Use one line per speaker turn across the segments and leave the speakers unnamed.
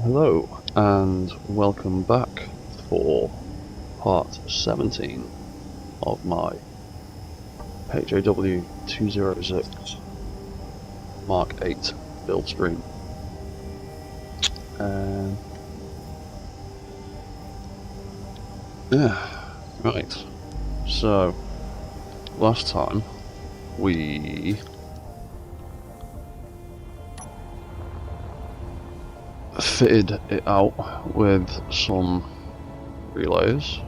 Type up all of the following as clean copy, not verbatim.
Hello, and welcome back for part 17 of my HAW-206 Mark 8 build stream. Right, so last time we fitted it out with some relays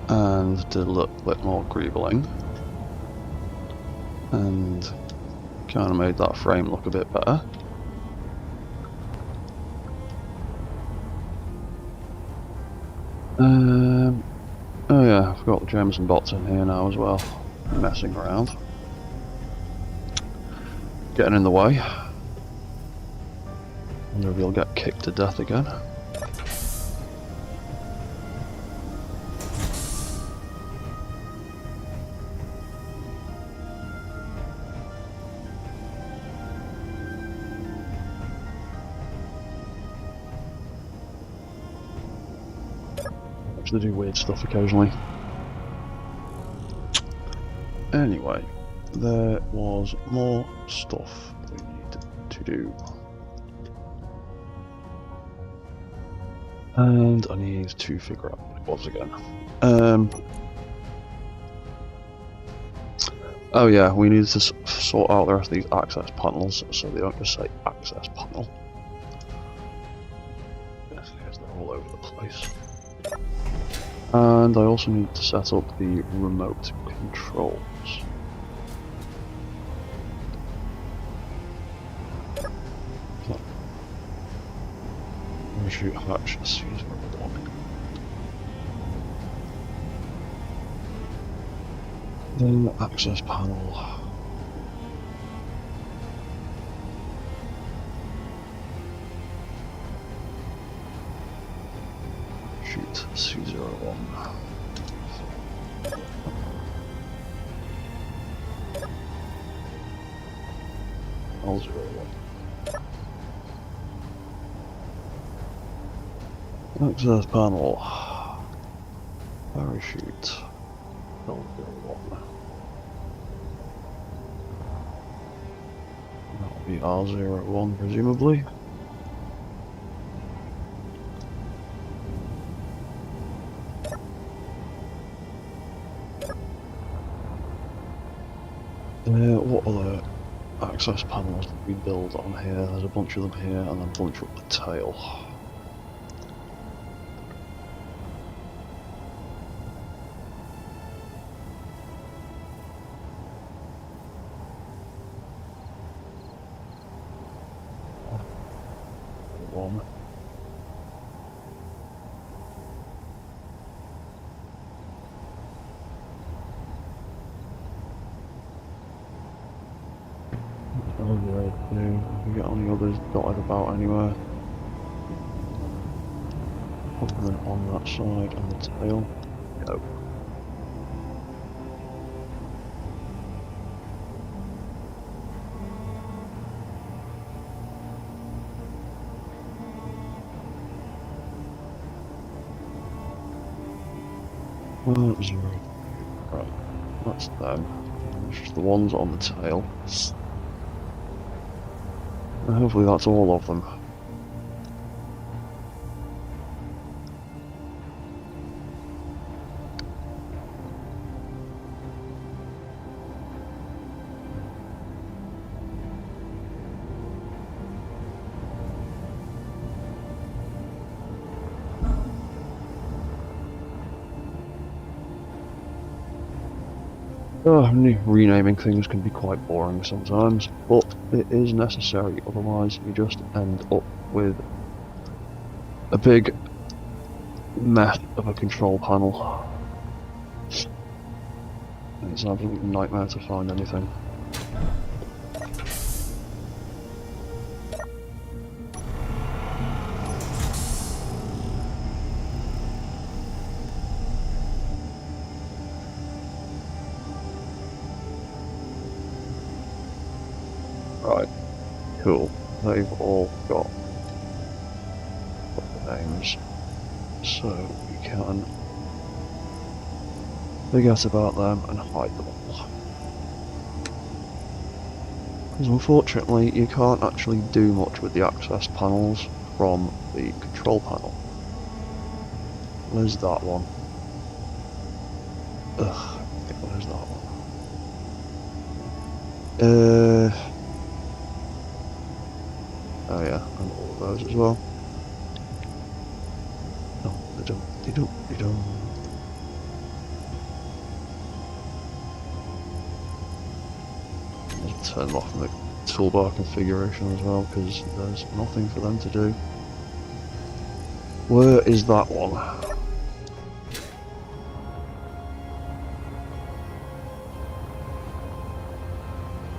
and did a little bit more greebling and kind of made that frame look a bit better. Oh yeah, I've got the Jameson bots in here now as well, messing around, getting in the way. Wonder if he'll get kicked to death again. They do weird stuff occasionally. Anyway, there was more stuff we needed to do. And I need to figure out what it was again. Oh yeah, we needed to sort out the rest of these access panels so they don't just say access panel. Yes, they're all over the place. And I also need to set up the remote controls. Shoot hatch C01. Then access panel. Shoot C01. L01. Access panel. Parachute. L01. That'll be R01 presumably. What other access panels did we build on here? There's a bunch of them here and then a bunch up the tail. One. Have we got any others dotted about anywhere? Other than on that side and the tail? No. Zero. Right, that's them. It's just the ones on the tail. And hopefully that's all of them. Renaming things can be quite boring sometimes, but it is necessary, otherwise you just end up with a big mess of a control panel. And it's an absolute nightmare to find anything. Right, cool. they've all got proper names, so we can forget about them and hide them all. Because unfortunately, you can't actually do much with the access panels from the control panel. Where's that one? Ugh, where's that one? Oh yeah, and all of those as well. No, they don't. I'll turn them off from the toolbar configuration as well, because there's nothing for them to do. Where is that one?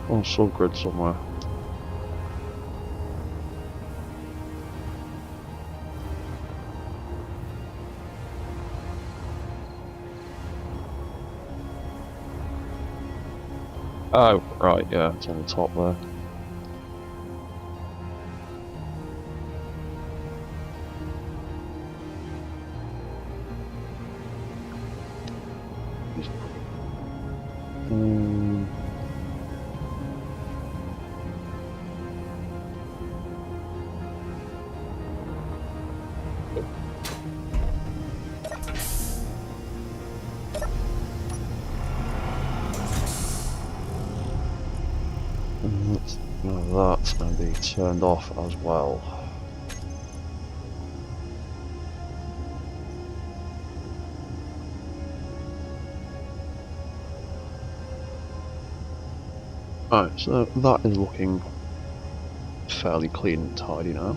On subgrid somewhere. Oh, right, yeah, it's on the top there. That's going to be turned off as well. Alright, so that is looking fairly clean and tidy now.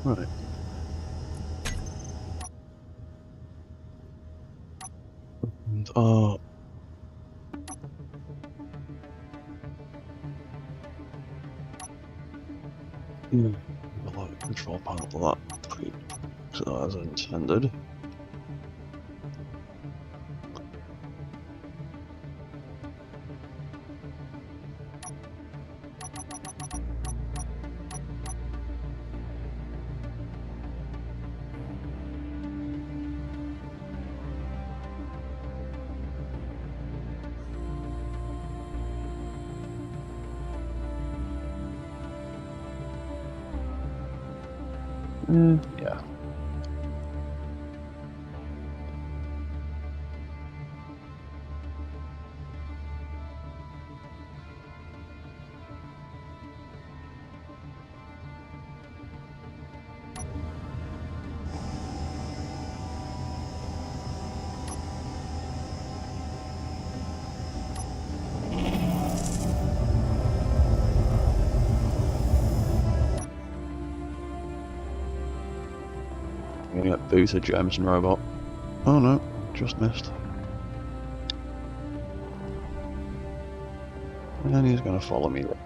Right. And the control panel for that. So as intended. Yeah. I'm gonna get booted, Jameson robot. Oh no, just missed. And he's gonna follow me right.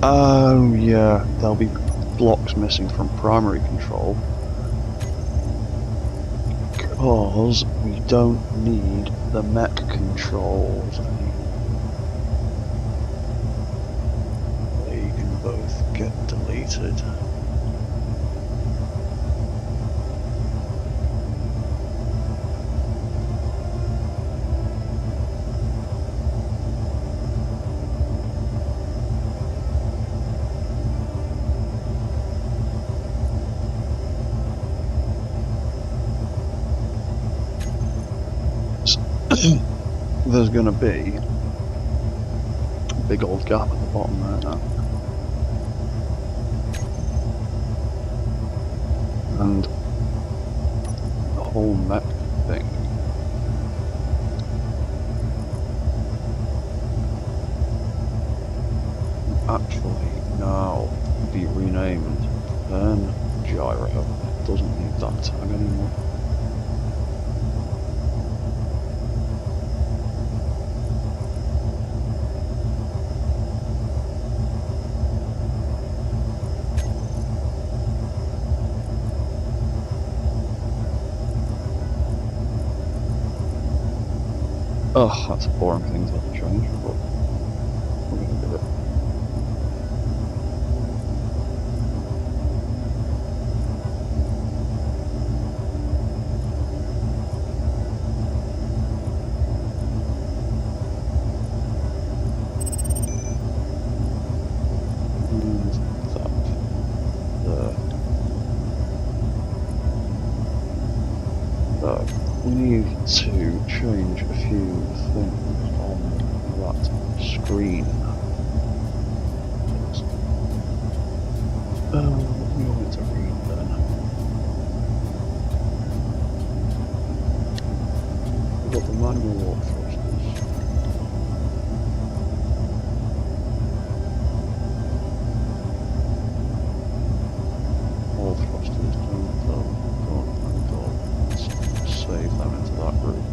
Oh yeah, there'll be blocks missing from primary control. Because we don't need the mech controls. They can both get deleted. There's going to be big old gap at the bottom there now. And the whole mech thing. Actually now be renamed Turn Gyro. It doesn't need that tag anymore. Oh, that's a boring thing to have to change, but we're going to do it. We need to change a few things on that screen. What do we want it to read then? We've got the manual warp thrusters. All thrusters, don't. Save them into that group.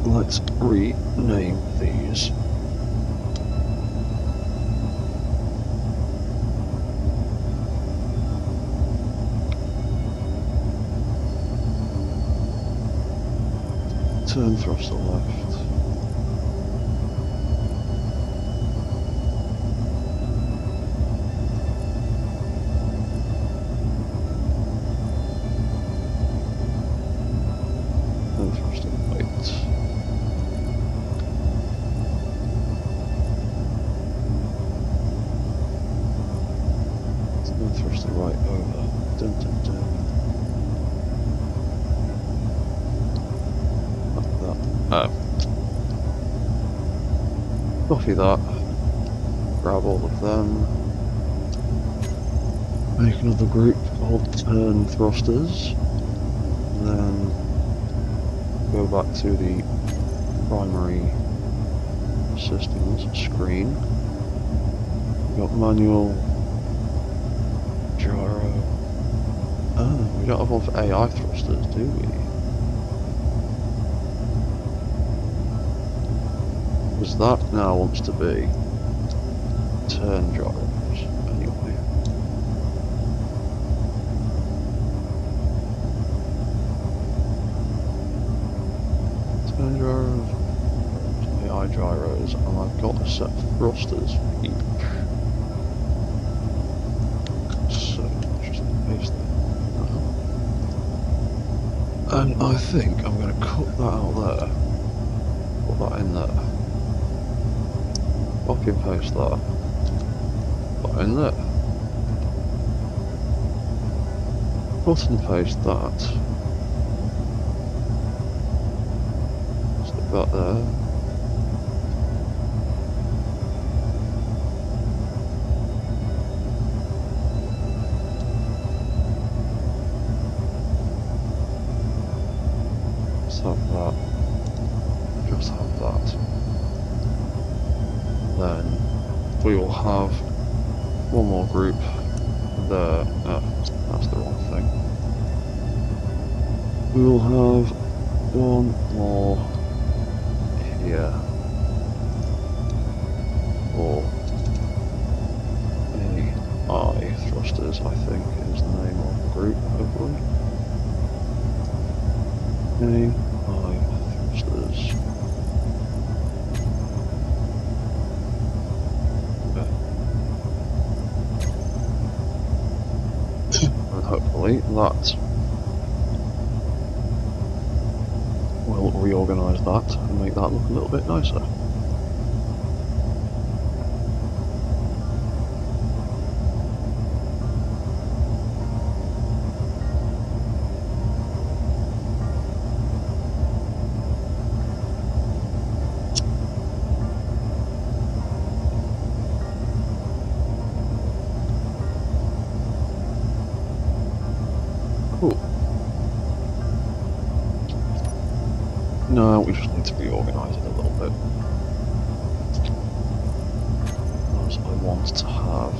Let's rename these. Turn thruster left. Turn thruster right. Turn thruster right over. Dun dun dun. Copy that, grab all of them, make another group called Turn Thrusters, and then go back to the primary systems screen. We've got manual, gyro. Oh, we don't have one for AI thrusters, do we? Because that now wants to be turn gyros anyway. Turn gyros, AI gyros, and I've got a set of thrusters for each. So just paste that. And I think I'm going to cut that out there, put that in there. Copy and paste that. Put in there. Cut and paste that. Stick that there. Just have that. Just have that. Then we will have one more group there. That's the wrong thing. We will have one more here for AI thrusters, I think is the name of the group, hopefully. AI thrusters. Hopefully that will reorganise that and make that look a little bit nicer. Cool. No, we just need to reorganise it a little bit. Because I want to have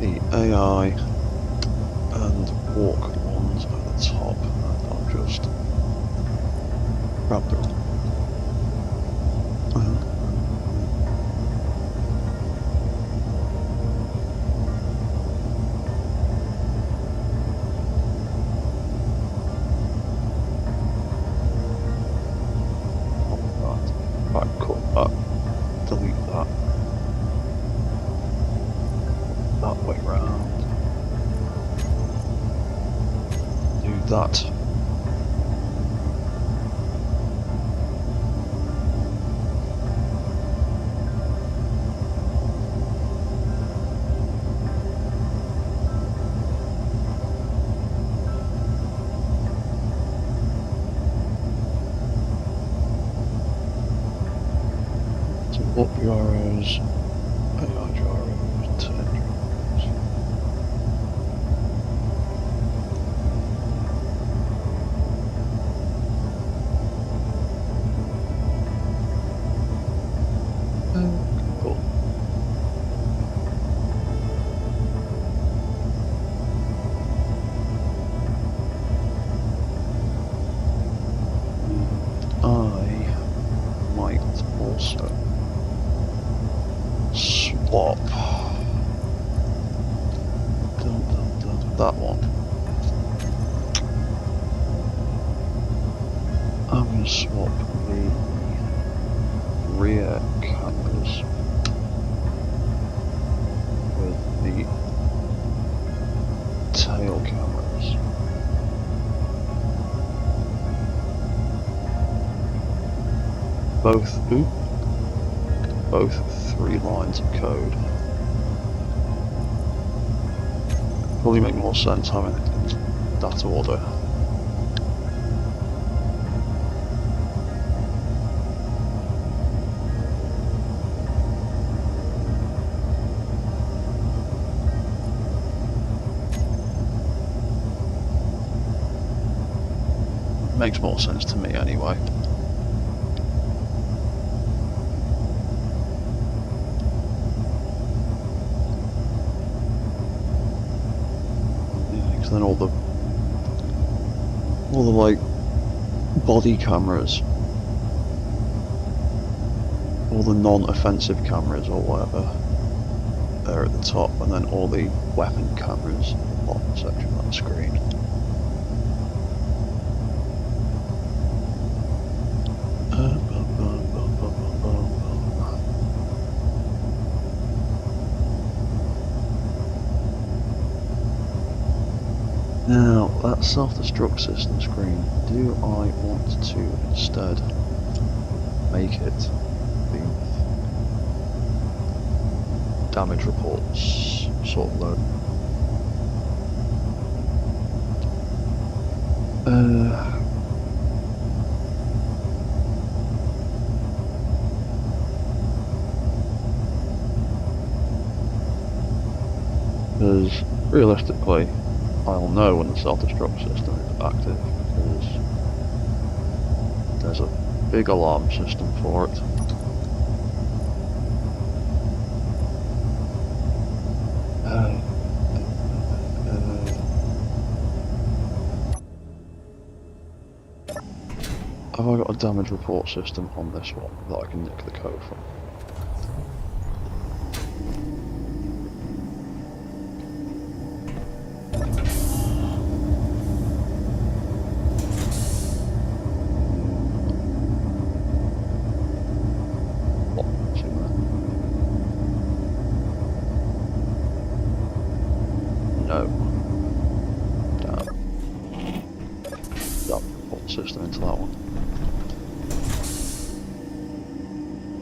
the AI and walk ones at the top, and I'll just grab them. That way round. Do that. So up gyros, AI gyros, turn gyros. Cool. I might also swap that one. I'm going to swap the rear cameras with the tail cameras. Both 3 lines of code. Probably make more sense having it in that order. Makes more sense to me anyway. Then all the like body cameras, all the non-offensive cameras or whatever, are at the top, and then all the weapon cameras at the bottom section of that screen. Now, that self-destruct system screen, do I want to instead make it the damage reports sort of load? Because realistically, I'll know when the self-destruct system is active, because there's a big alarm system for it. Have I got a damage report system on this one that I can nick the code from? No. Damn.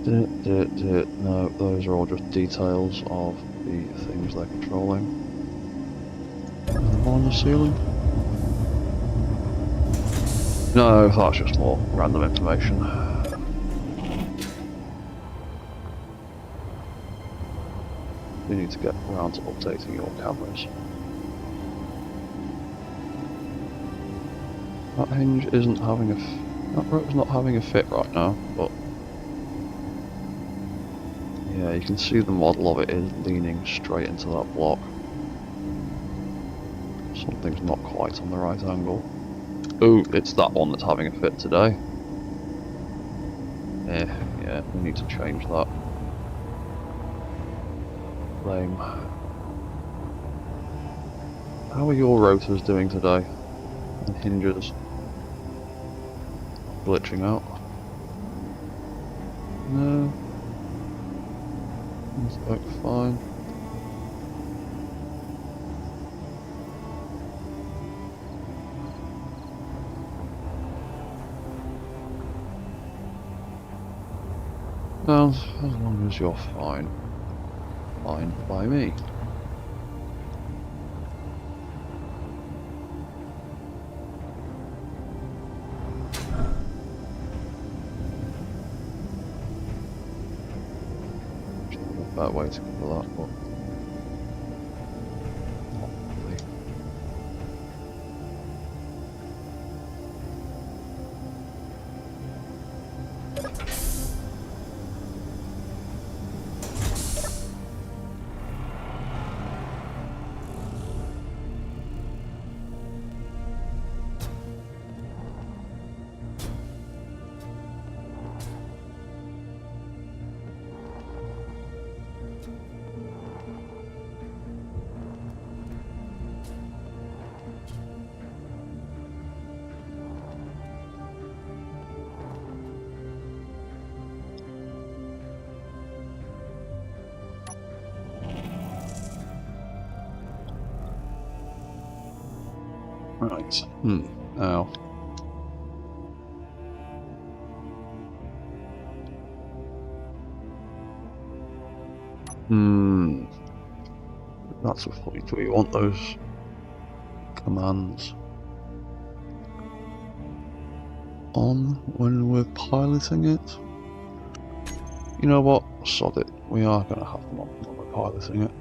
No, those are all just details of the things they're controlling. On the ceiling? No, that's just more random information. You need to get around to updating your cameras. That hinge isn't having that rope's not having a fit right now, but yeah, you can see the model of it is leaning straight into that block. Something's not quite on the right angle. Oh, it's that one that's having a fit today. Yeah, we need to change that. Lame. How are your rotors doing today? And hinges? Glitching out? No. Things work fine. Well, as long as you're fine. Fine by me. A better way to cover that, but not really. Right. Now. That's a point. Do we want those commands on when we're piloting it? You know what? Sod it. We are going to have them on when we're piloting it.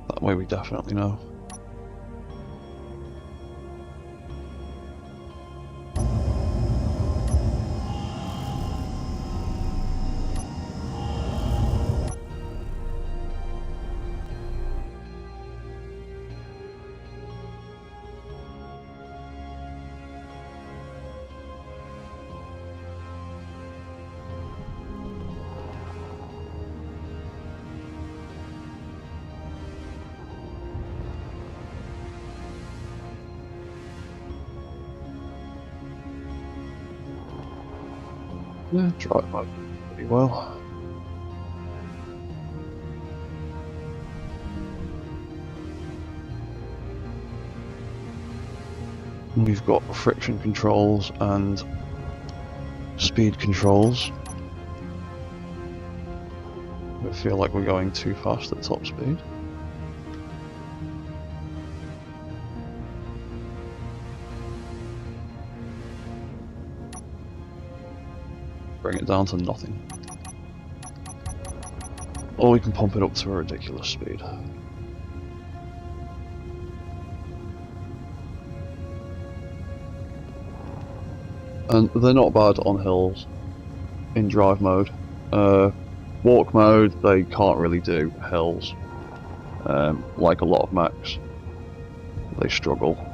That way we definitely know. Yeah, drive mode pretty well. We've got friction controls and speed controls. I feel like we're going too fast at top speed. Bring it down to nothing. Or we can pump it up to a ridiculous speed. And they're not bad on hills in drive mode. Walk mode, they can't really do hills. Like a lot of mechs, they struggle.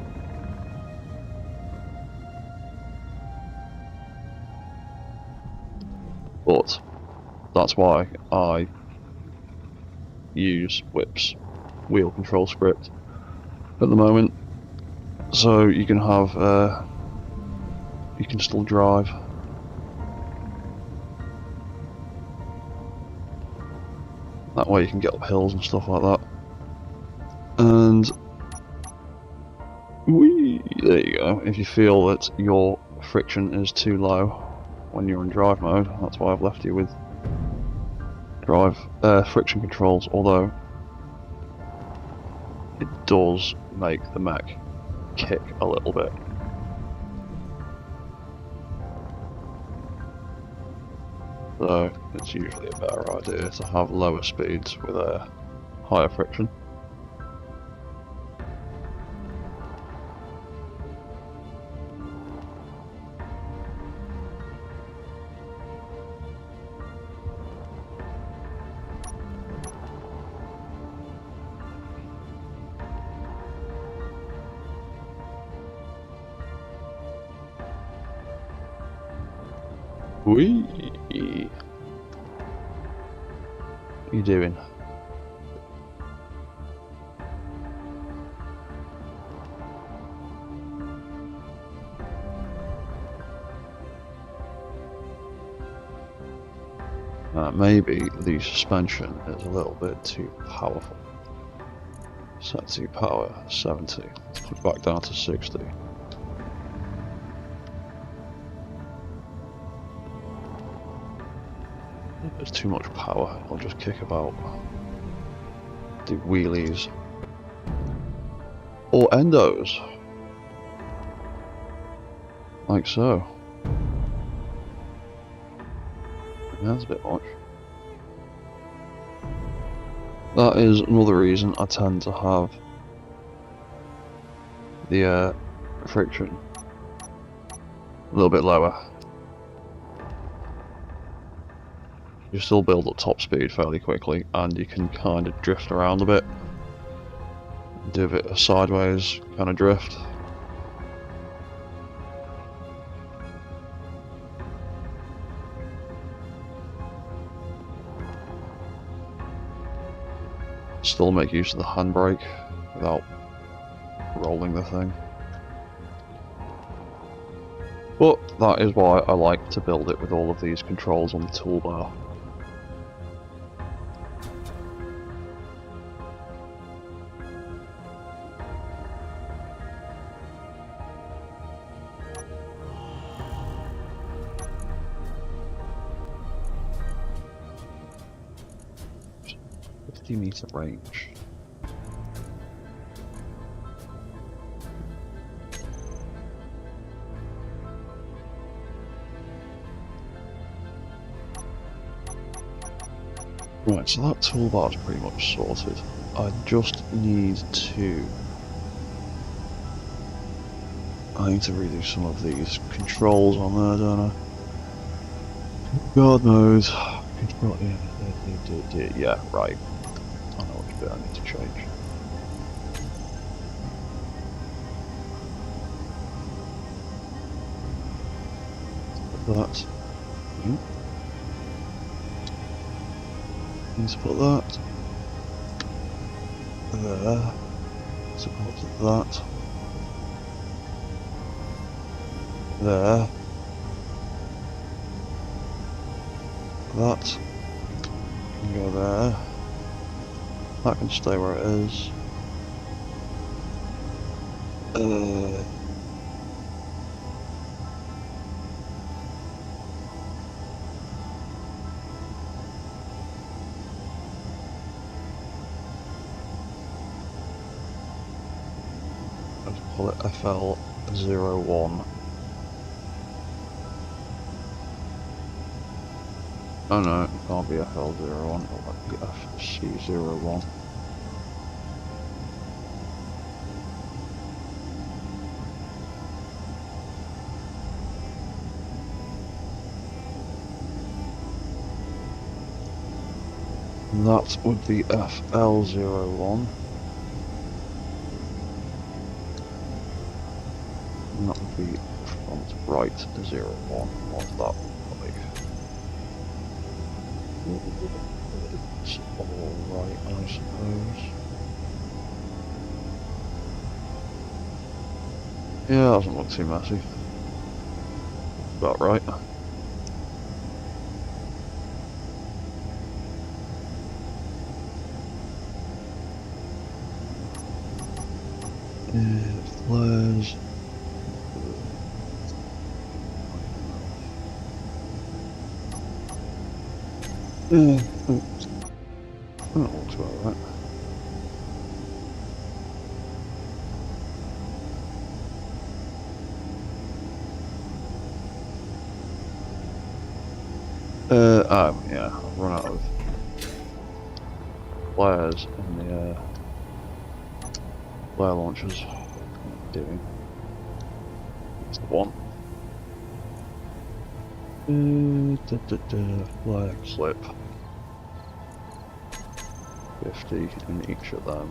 But that's why I use Whip's wheel control script at the moment, so you can have you can still drive. That way you can get up hills and stuff like that. And there you go. If you feel that your friction is too low when you're in drive mode. That's why I've left you with drive friction controls, although it does make the mech kick a little bit. So it's usually a better idea to have lower speeds with a higher friction. Whee! What are you doing? Maybe the suspension is a little bit too powerful. Set to power 70. Let's put it back down to 60. There's too much power, it'll just kick about. Do wheelies. Or endos. Like so. Yeah, that's a bit much. That is another reason I tend to have the friction a little bit lower. You still build up top speed fairly quickly, and you can kind of drift around a bit. Do a bit of sideways kind of drift. Still make use of the handbrake without rolling the thing. But that is why I like to build it with all of these controls on the toolbar. Meter range. Right, so that toolbar is pretty much sorted. I just need to redo some of these controls on there, don't I? God knows. Control, yeah, right. I know which bit I need to change. That. Need to put that there. Support that. There. That can go there. That can stay where it is. Let's call it FL01. Oh no, it can't be FL01, it might be FC01. That would be FL01. And that would be front right 01. What's that look like? It's alright, I suppose. Yeah, that doesn't look too messy. About right. Flares. Yeah, that looks about right. Oh yeah, I've run out of flares in the flare launchers. What am I doing? That's the one. Flare clip. 50 in each of them.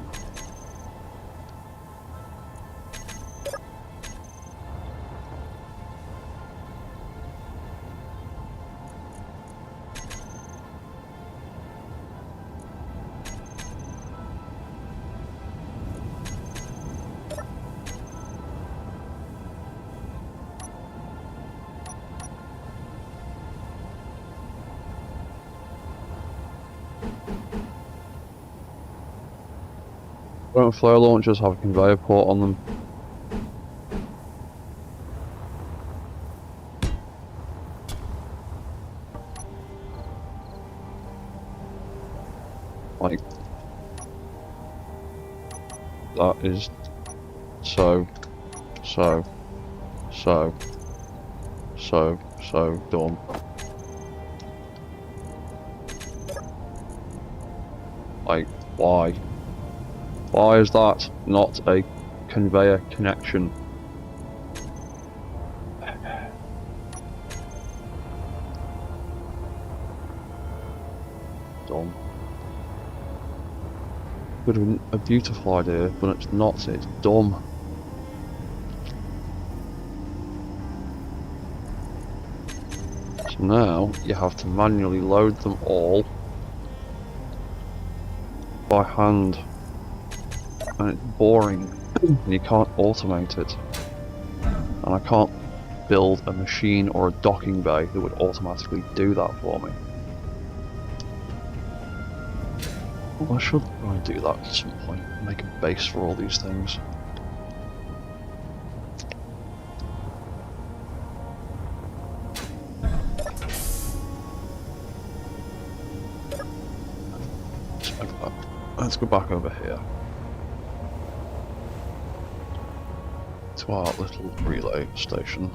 Don't flare launchers have a conveyor port on them? Like, that is so dumb. Like, why? Why is that not a conveyor connection? Dumb. Would have been a beautiful idea, but it's not, it's dumb. So now you have to manually load them all by hand. And it's boring, and you can't automate it. And I can't build a machine or a docking bay that would automatically do that for me. Well, I should try and do that at some point, make a base for all these things. Let's go back over here to our little relay station.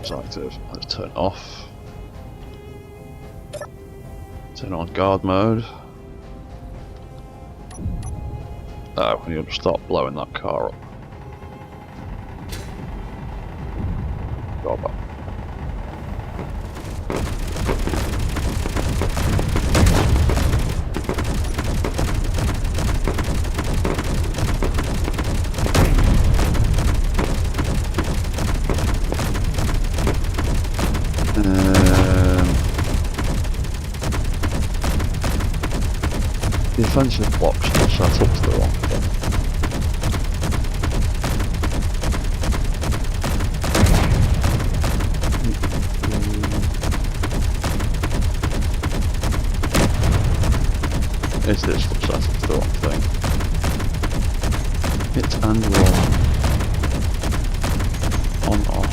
It's active. Let's turn it off. Turn on guard mode. Oh, we need to stop blowing that car up. Go back. The offensive blocks are set up to the wrong thing. Is this set up to the wrong thing? Hit and roll. On off.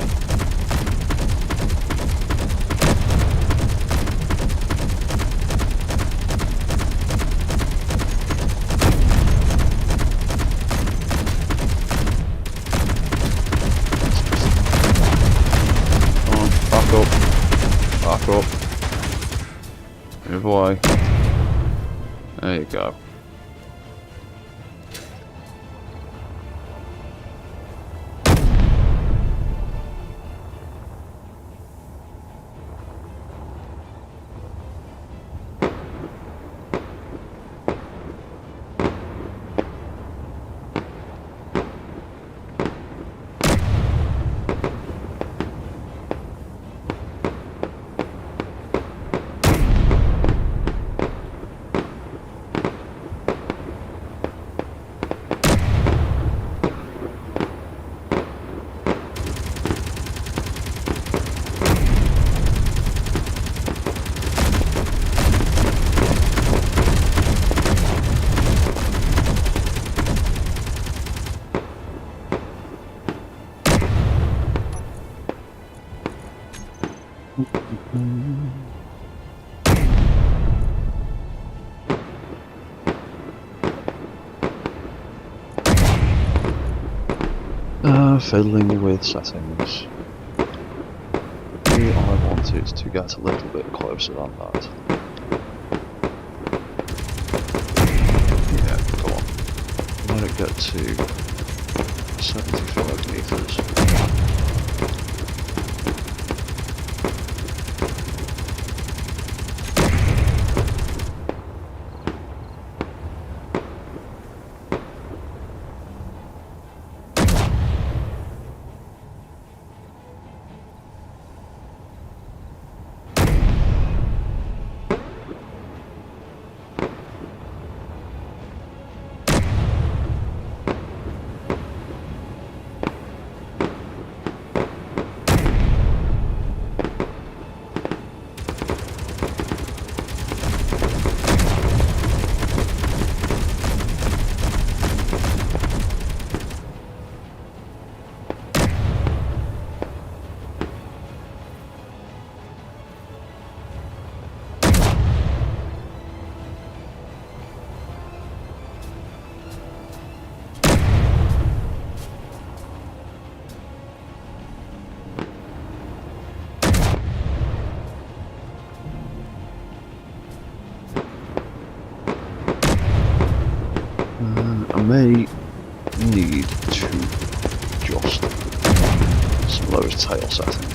Back up. Move away. There you go. Fiddling with settings. Maybe I wanted to get a little bit closer than that. Yeah, come on. Let it get to 75 meters. I may need to adjust some of those tail settings.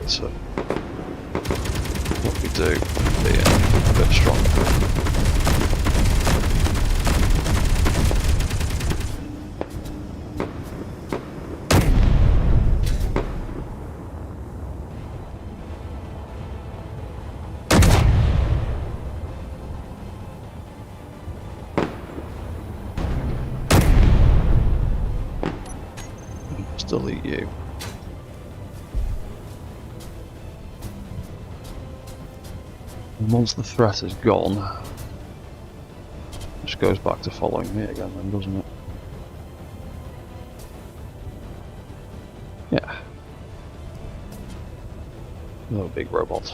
So, what we do being a bit stronger. Just delete you. And once the threat is gone, it just goes back to following me again then, doesn't it? Yeah. Oh, big robot.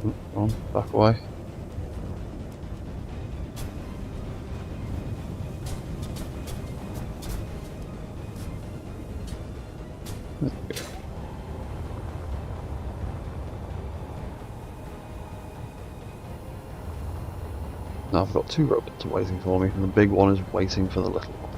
Oh, come on, back away. There we go. Now I've got two robots waiting for me, and the big one is waiting for the little one.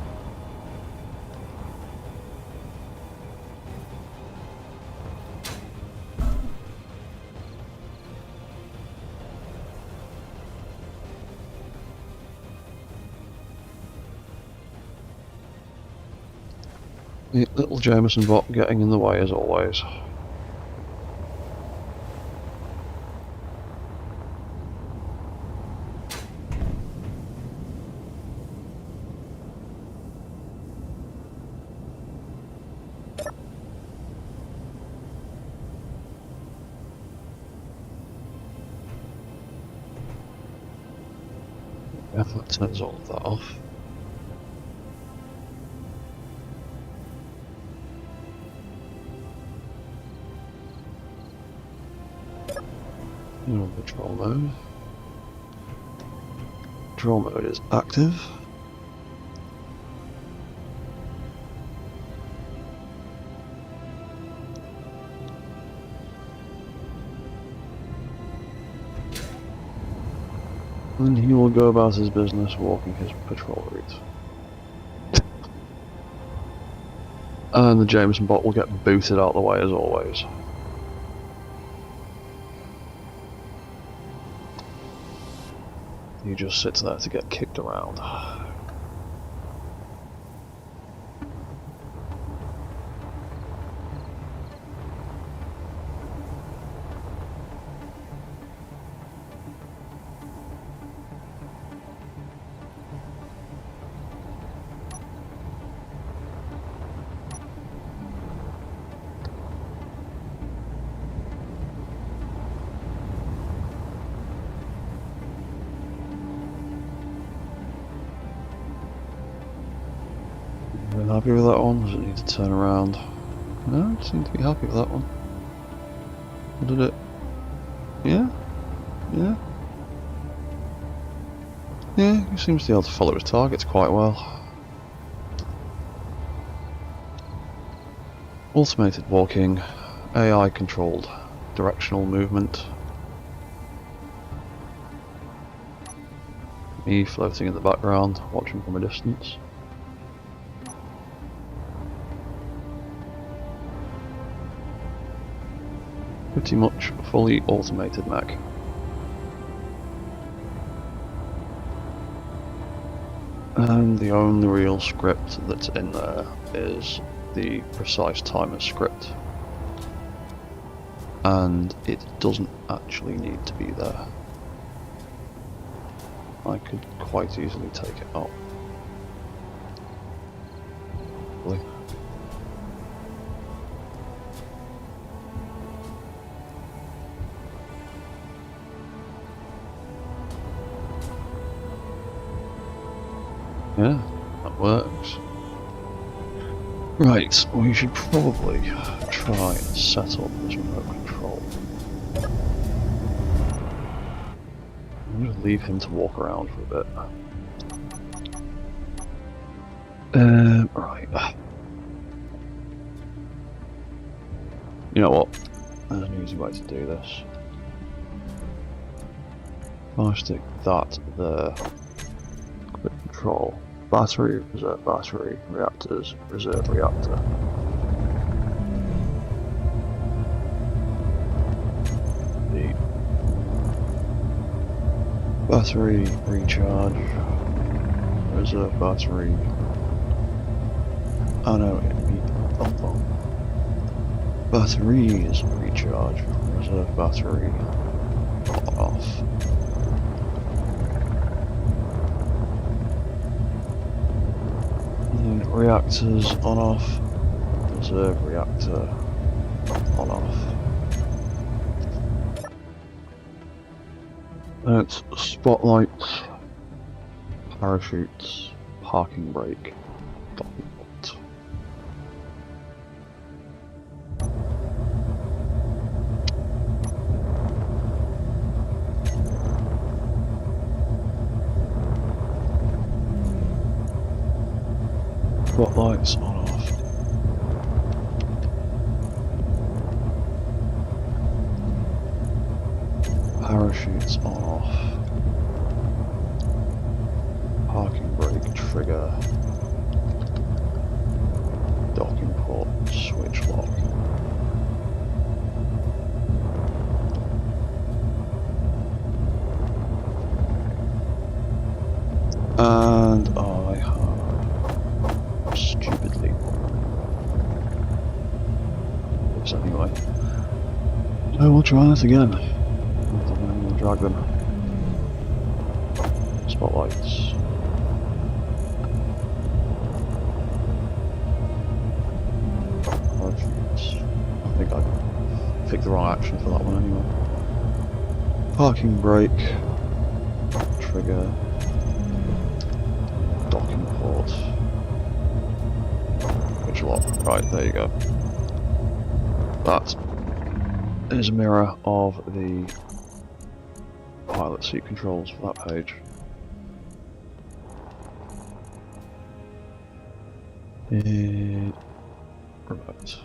The little Jameson bot getting in the way as always. Yeah, that turns all of that off. You're on patrol mode. Patrol mode is active. And he will go about his business walking his patrol route. And the Jameson bot will get booted out of the way as always. He just sits there to get kicked around. You happy with that one? Does it need to turn around? No, it seemed to be happy with that one. What did it? Yeah? Yeah? Yeah, he seems to be able to follow his targets quite well. Automated walking, AI controlled directional movement. Me floating in the background, watching from a distance. Pretty much fully automated mech. And the only real script that's in there is the precise timer script. And it doesn't actually need to be there. I could quite easily take it out. Really. Yeah, that works. Right, we should probably try and set up this remote control. I'm going to leave him to walk around for a bit. Right. You know what? There's an easy way to do this. If I stick that there, quick control, battery, reactors, reserve reactor. The battery recharge, reserve battery. Oh no, it'd be batteries recharge, reserve battery off. And then reactors on off, reserve reactor on off. Then it's spotlights, parachutes, parking brake, docking port. Spotlights on off. Parachutes on off. Parking brake trigger. Docking port switch lock. And I have stupidly this anyway. So we'll try this again. I'm going to drag them. Spotlights. I think I picked the wrong action for that one anyway. Parking brake. Trigger. Docking port. Switch lock. Right, there you go. That is a mirror of the pilot seat controls for that page. Remote.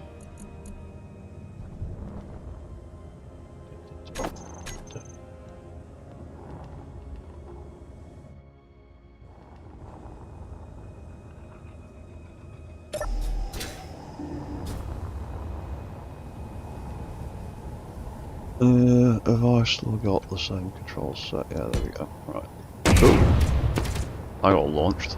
Have I still got the same controls set? Yeah, there we go. Right. Ooh. I got launched.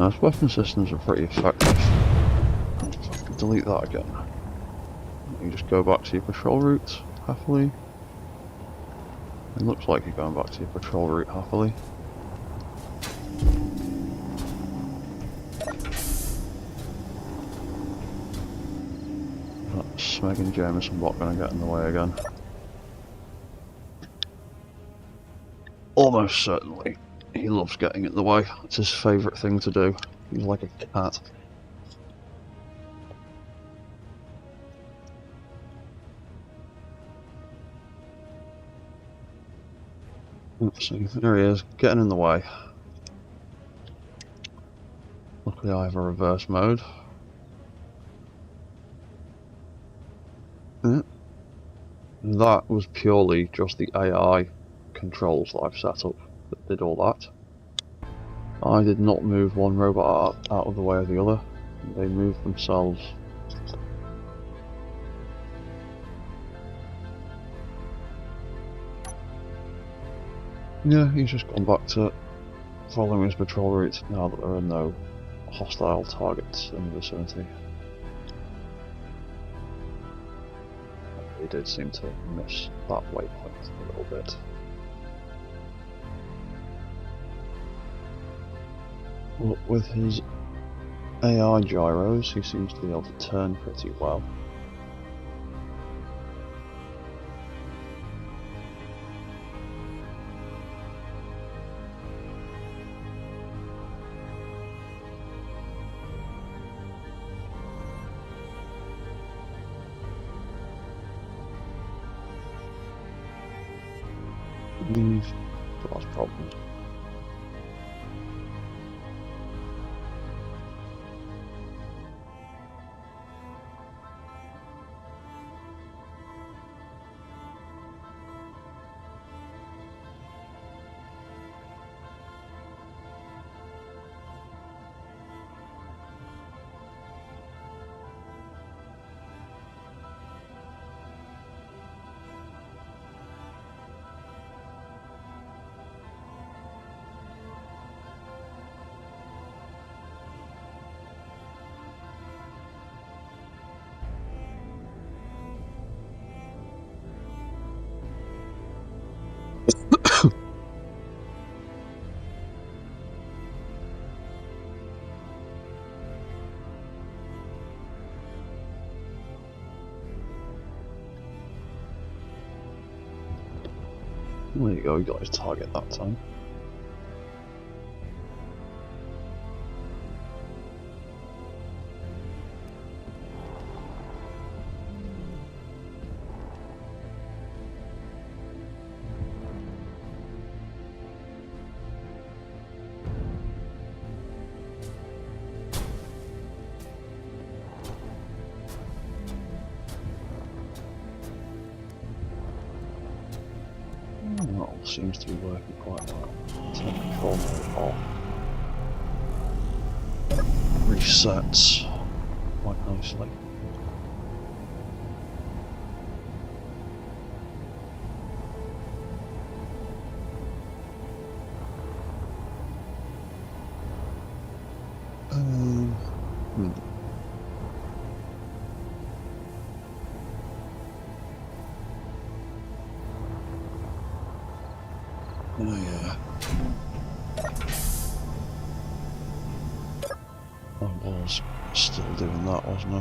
Those weapon systems are pretty effective. Delete that again. You just go back to your patrol route happily. It looks like you're going back to your patrol route happily. That Smeg and Jameson bot gonna get in the way again. Almost certainly. He loves getting in the way. It's his favourite thing to do. He's like a cat. Let's see, there he is, getting in the way. Luckily I have a reverse mode. Yeah. That was purely just the AI controls that I've set up that did all that. I did not move one robot out of the way of the other. They moved themselves. Yeah, he's just gone back to following his patrol route now that there are no hostile targets in the vicinity. He did seem to miss that waypoint a little bit. But with his AI gyros, he seems to be able to turn pretty well. Leave the last problem. There you go, you got his target that time. That all seems to be working quite well. Turn control mode off. Resets quite nicely. Oh yeah. I was still doing that, wasn't I?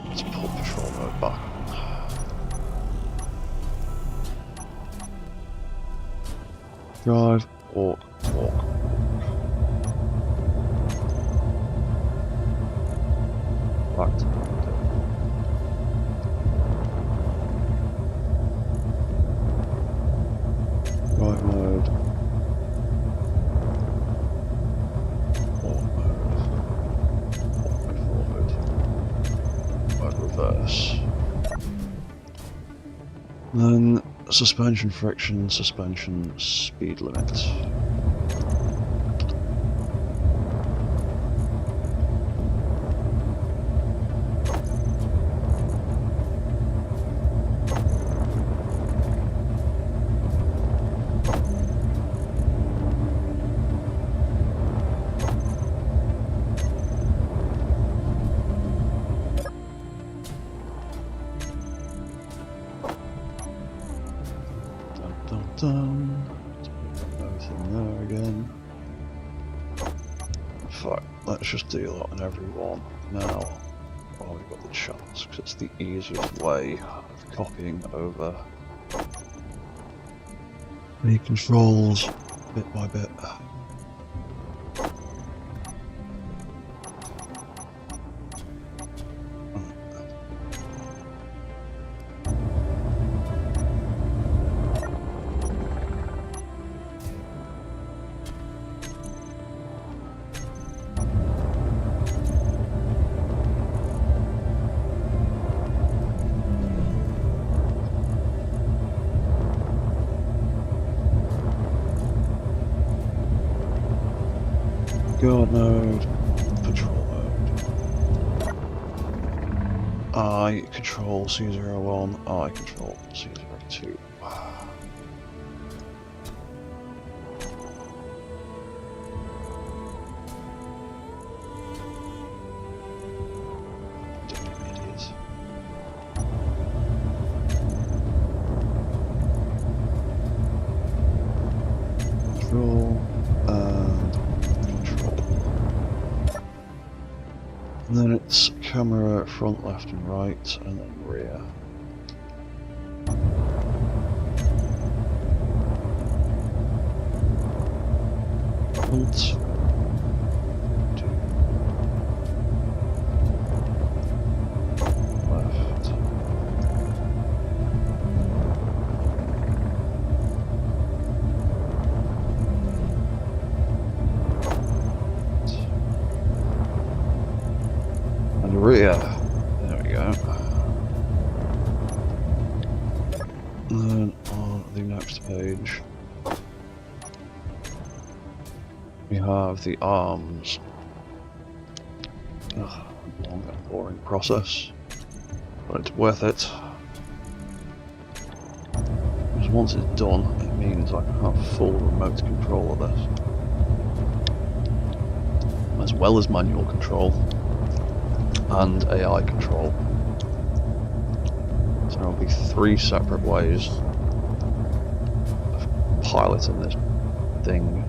Let's put patrol mode back on. Drive, walk, walk. Back to drive mode. Walk mode. Walk forward. Mode reverse. Then suspension friction, suspension speed limit. done. Let's put everything there again. Fuck, let's just do that on every one now. While we've got the chance, because it's the easiest way of copying over the controls bit by bit. Guard mode, patrol mode. I control C01, I control C02. Idiot. Control and and then it's camera front, left and right, and then rear. Front. Left. Rear. There we go. And then on the next page, we have the arms. Ugh, long and boring process, but it's worth it. Because once it's done, it means I can have full remote control of this, as well as manual control. And AI control. So there will be 3 separate ways of piloting this thing.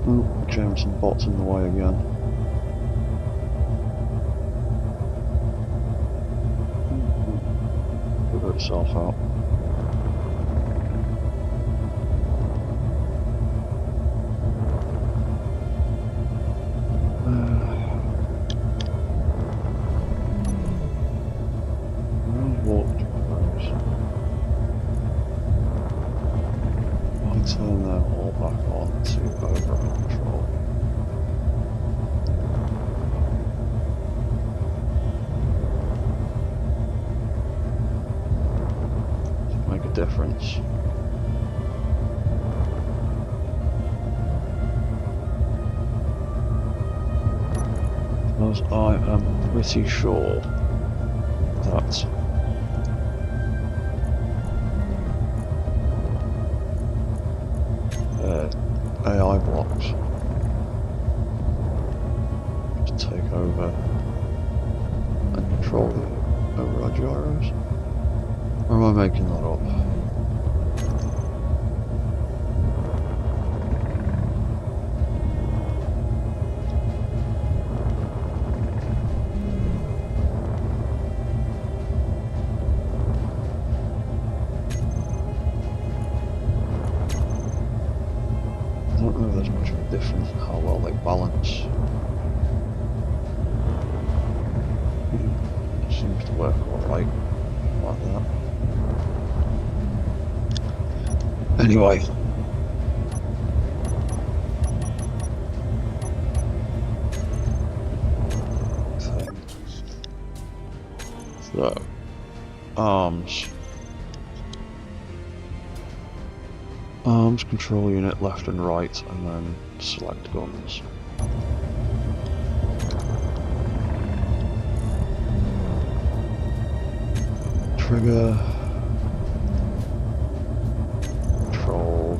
Oh, Jameson bot's in the way again. Itself out. I'll turn that all back on to override control. Difference. Because I am pretty sure that AI blocks just take over and control the override gyros. Or am I making that up? I don't know if there's much of a difference in how well they balance. It seems to work alright like that. Anyway. So, arms. Arms, control unit, left and right, and then select guns. Trigger. Control.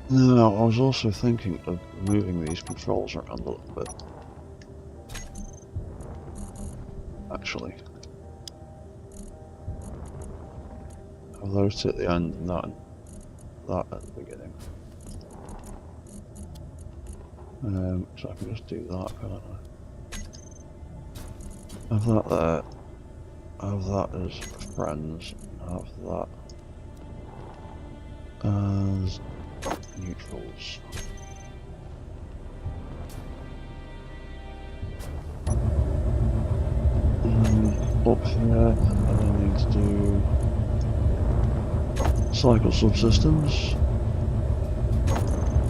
Now, I was also thinking of moving these controls around a little bit. Actually. Have those two at the end and that at the beginning. So I can just do that, can't I? Have that there. Have that as friends. Have that as neutrals. Up here, I need to do cycle subsystems,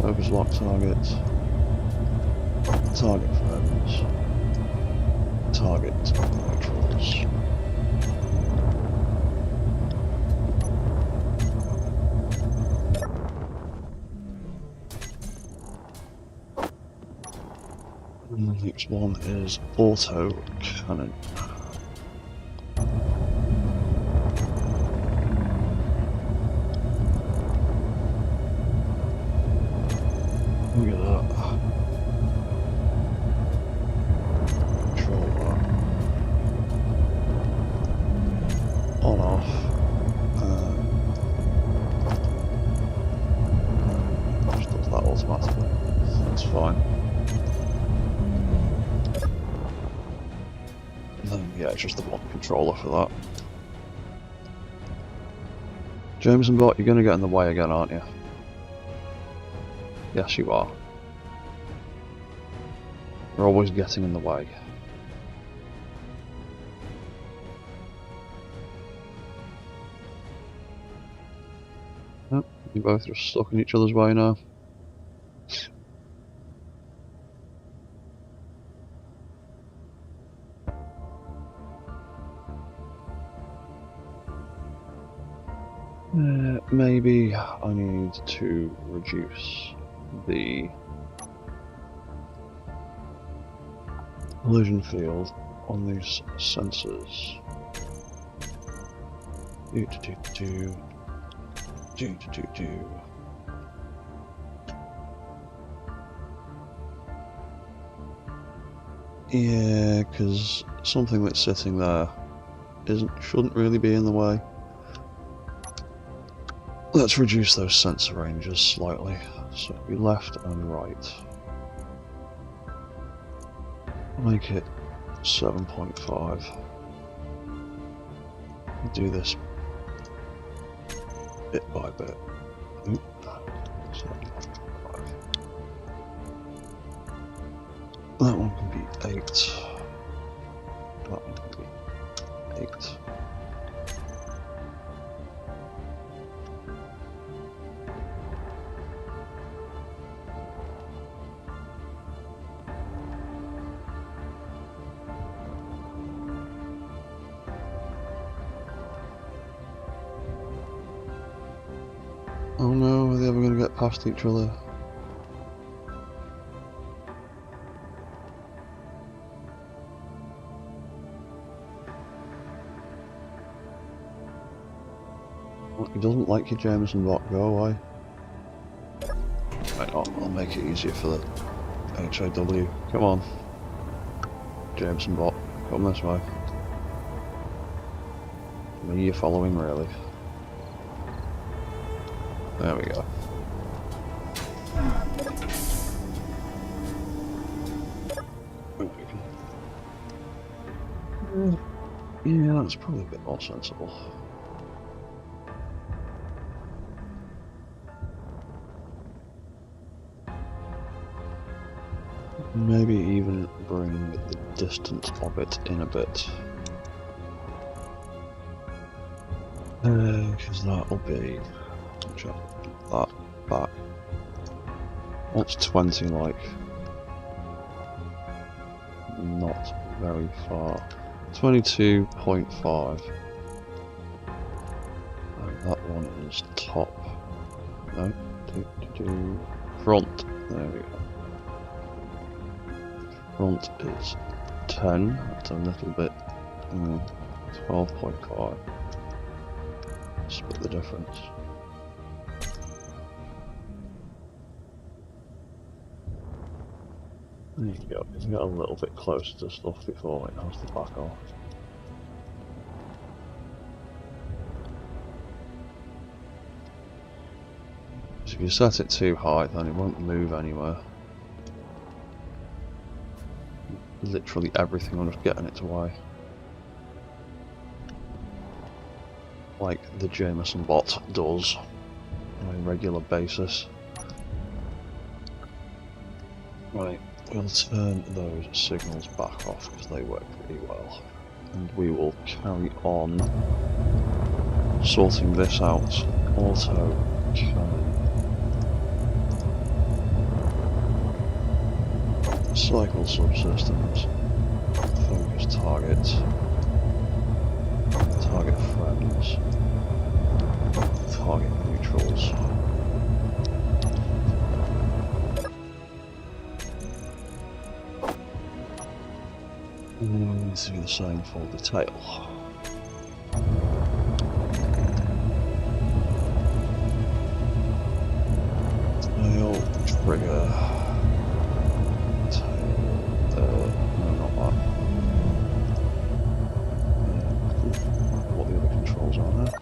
focus lock target, target friends, target neutrals. And the next one is auto cannon. Look at that. Control that. On off. Just does that automatically. That's fine. And then, yeah, it's just the one controller for that. Jameson bot, you're going to get in the way again, aren't you? Yes, you are. You're always getting in the way. Yep, you're both just stuck in each other's way now. Maybe I need to reduce the collision field on these sensors. Yeah, because something that's sitting there shouldn't really be in the way. Let's reduce those sensor ranges slightly, so it'll be left and right. Make it 7.5. Do this bit by bit. 7.5. That one can be 8. That one can be 8. Oh no, are they ever going to get past each other? Well, he doesn't like your Jameson bot, go away. Right, I'll make it easier for the HAW. Come on. Jameson bot, come this way. Me you're following, really. There we go. Yeah, that's probably a bit more sensible. Maybe even bring the distance of it in a bit. Because that'll be that back. What's 20 like? Not very far. 22.5. And that one is top. No, front. There we go. Front is 10. That's a little bit. 12.5. Split the difference. There you go. You can get a little bit closer to stuff before it has to back off. So if you set it too high, then it won't move anywhere. Literally everything will just get in its way. Like the Jameson bot does on a regular basis. Right, we'll turn those signals back off because they work pretty well. And we will carry on sorting this out. Auto cannon. Cycle subsystems. Focus target. Target friends. Target neutrals. And to do the same for the tail. Tail trigger. No, not that. What the other controls are there?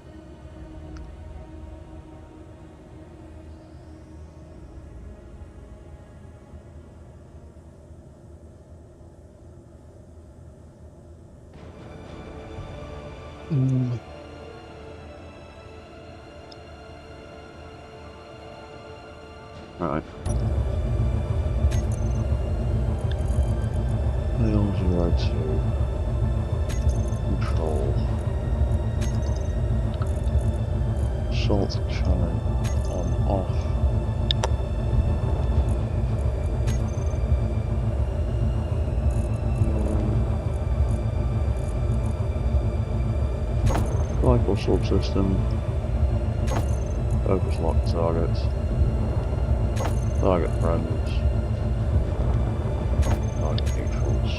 Right. L02 control salt cannon on off. Cycle subsystem. Focus lock target. Target friends. Target neutrals.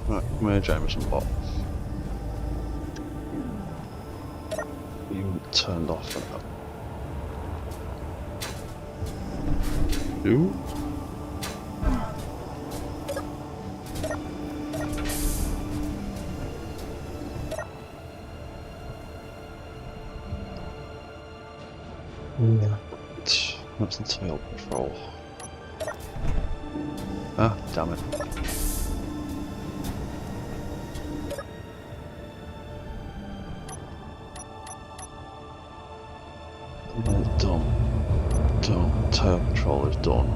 Right, come here, Jameson bot. You turned off for that. Ooh. Yeah. That's the tail control. Ah, damn it. Done. Tail control is done.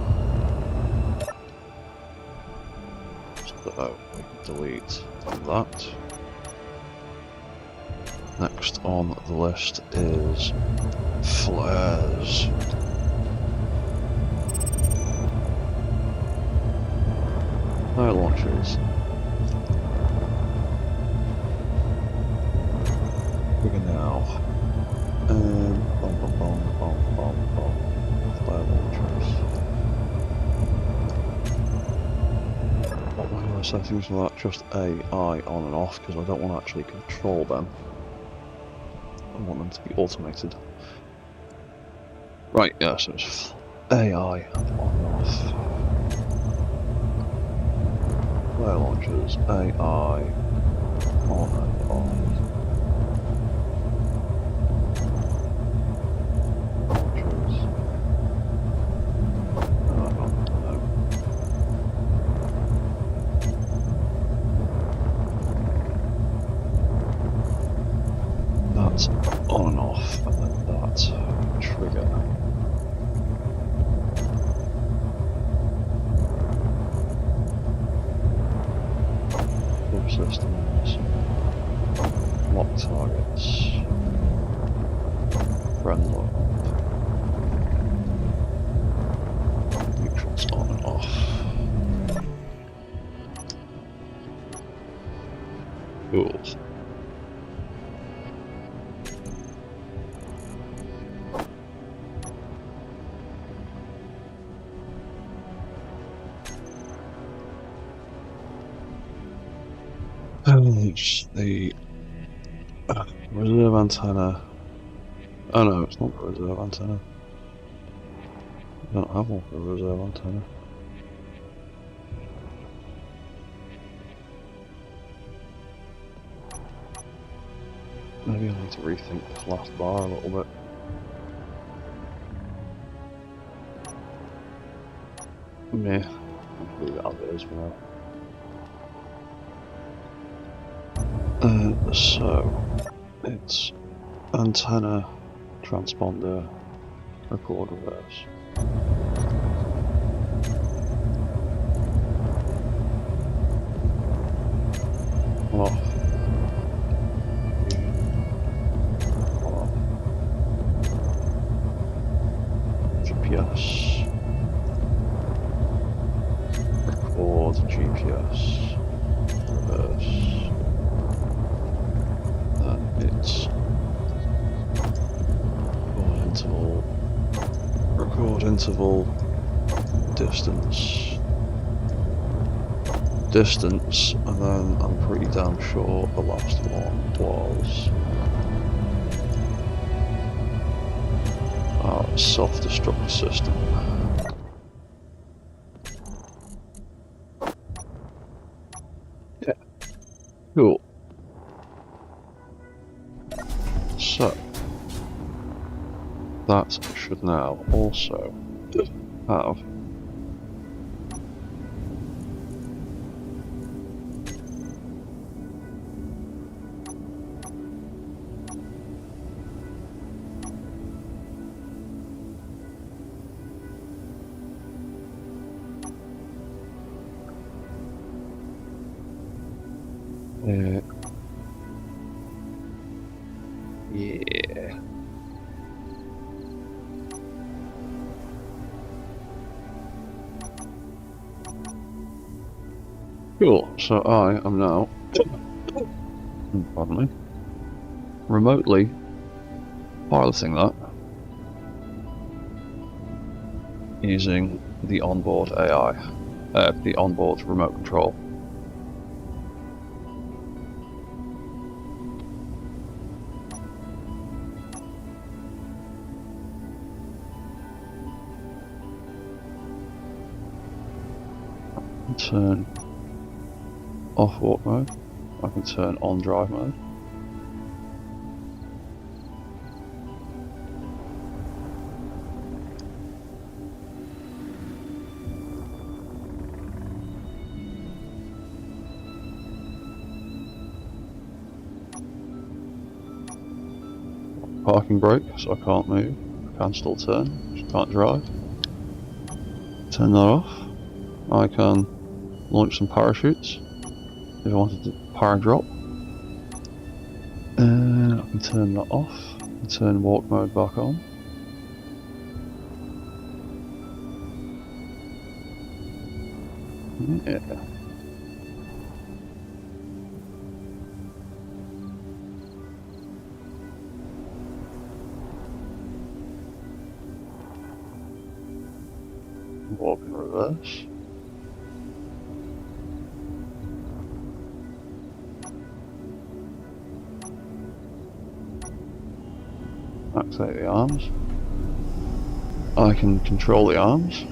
So we can delete that. Next on the list is flares. Fire launchers. Trigger now. Fire launchers. What were my settings for that? Just AI on and off because I don't want to actually control them. I want them to be automated. Right, yeah, so it's AI on and off. Fire launchers, AI on and off. That's on and off, and then that trigger. Subsystems. It's the reserve antenna. Oh no, it's not the reserve antenna. I don't have one for the reserve antenna. Maybe I need to rethink this last bar a little bit. Yeah, I'll leave it as it is for now. So, it's antenna, transponder, record reverse. Off. GPS. Record GPS. Reverse. Then it's record interval, distance, and then I'm pretty damn sure the last one was self-destruct system. Yeah, cool. So that should now also have yeah. Cool, so I am now, pardon me, remotely piloting that using the onboard AI, the onboard remote control. Turn off walk mode. I can turn on drive mode. Parking brake, so I can't move. I can still turn, just can't drive. Turn that off. I can launch some parachutes if I wanted to paradrop. I can turn that off. I can turn walk mode back on. Yeah. Walk in reverse. Activate the arms. I can control the arms.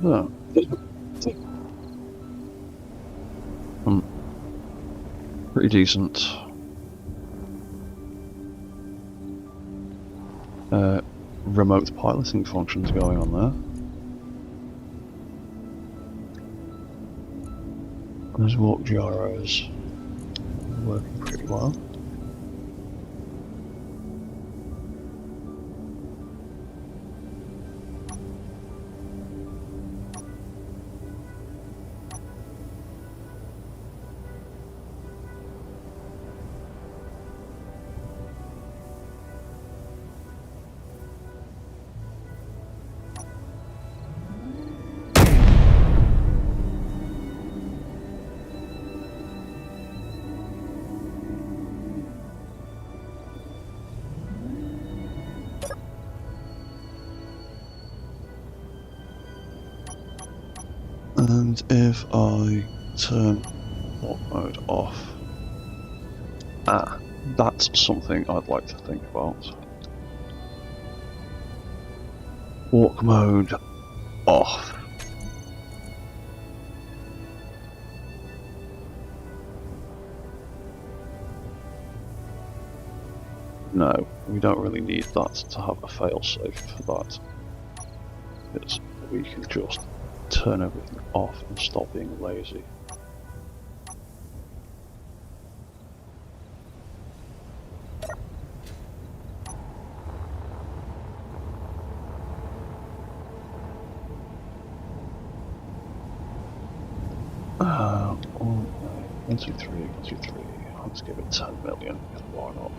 So, pretty decent remote piloting functions going on there. Those walk gyros working pretty well. And if I turn walk mode off, that's something I'd like to think about. Walk mode off. No, we don't really need that to have a failsafe for that. Because we can just turn everything off and stop being lazy. One, two, three, 1, 2, 3. Let's give it 10 million. Why not?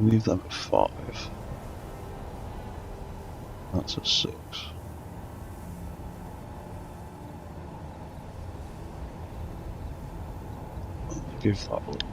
Leave them at 5. That's a 6. Give that a little bit.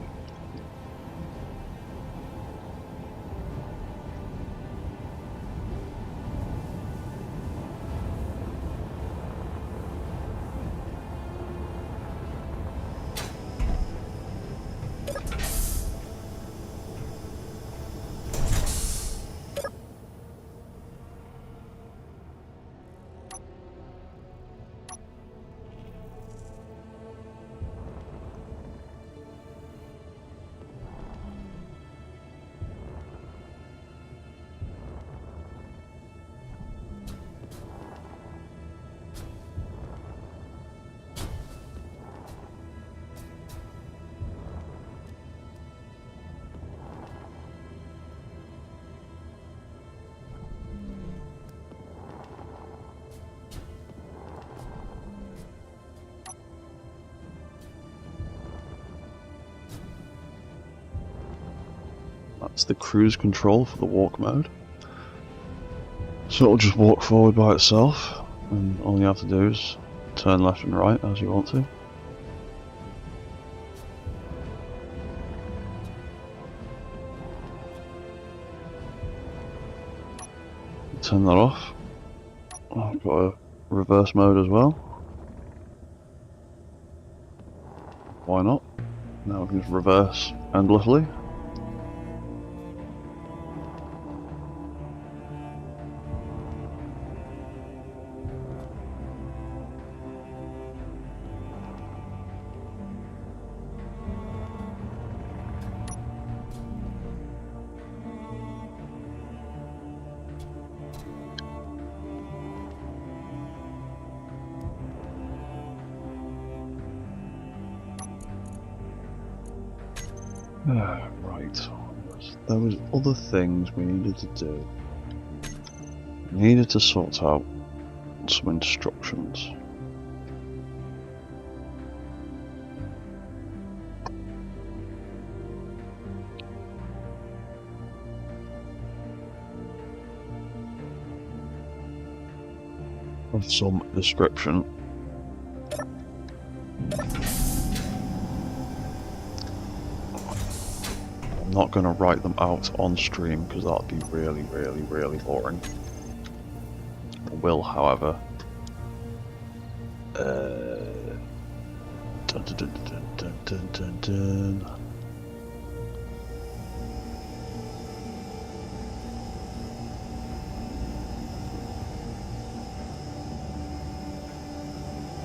That's the cruise control for the walk mode. So it'll just walk forward by itself, and all you have to do is turn left and right as you want to. Turn that off. I've got a reverse mode as well. Why not? Now we can just reverse endlessly. Right, there was other things we needed to do. We needed to sort out some instructions. Of some description. I'm not going to write them out on stream because that would be really boring. I will, however, dun, dun, dun, dun, dun, dun, dun.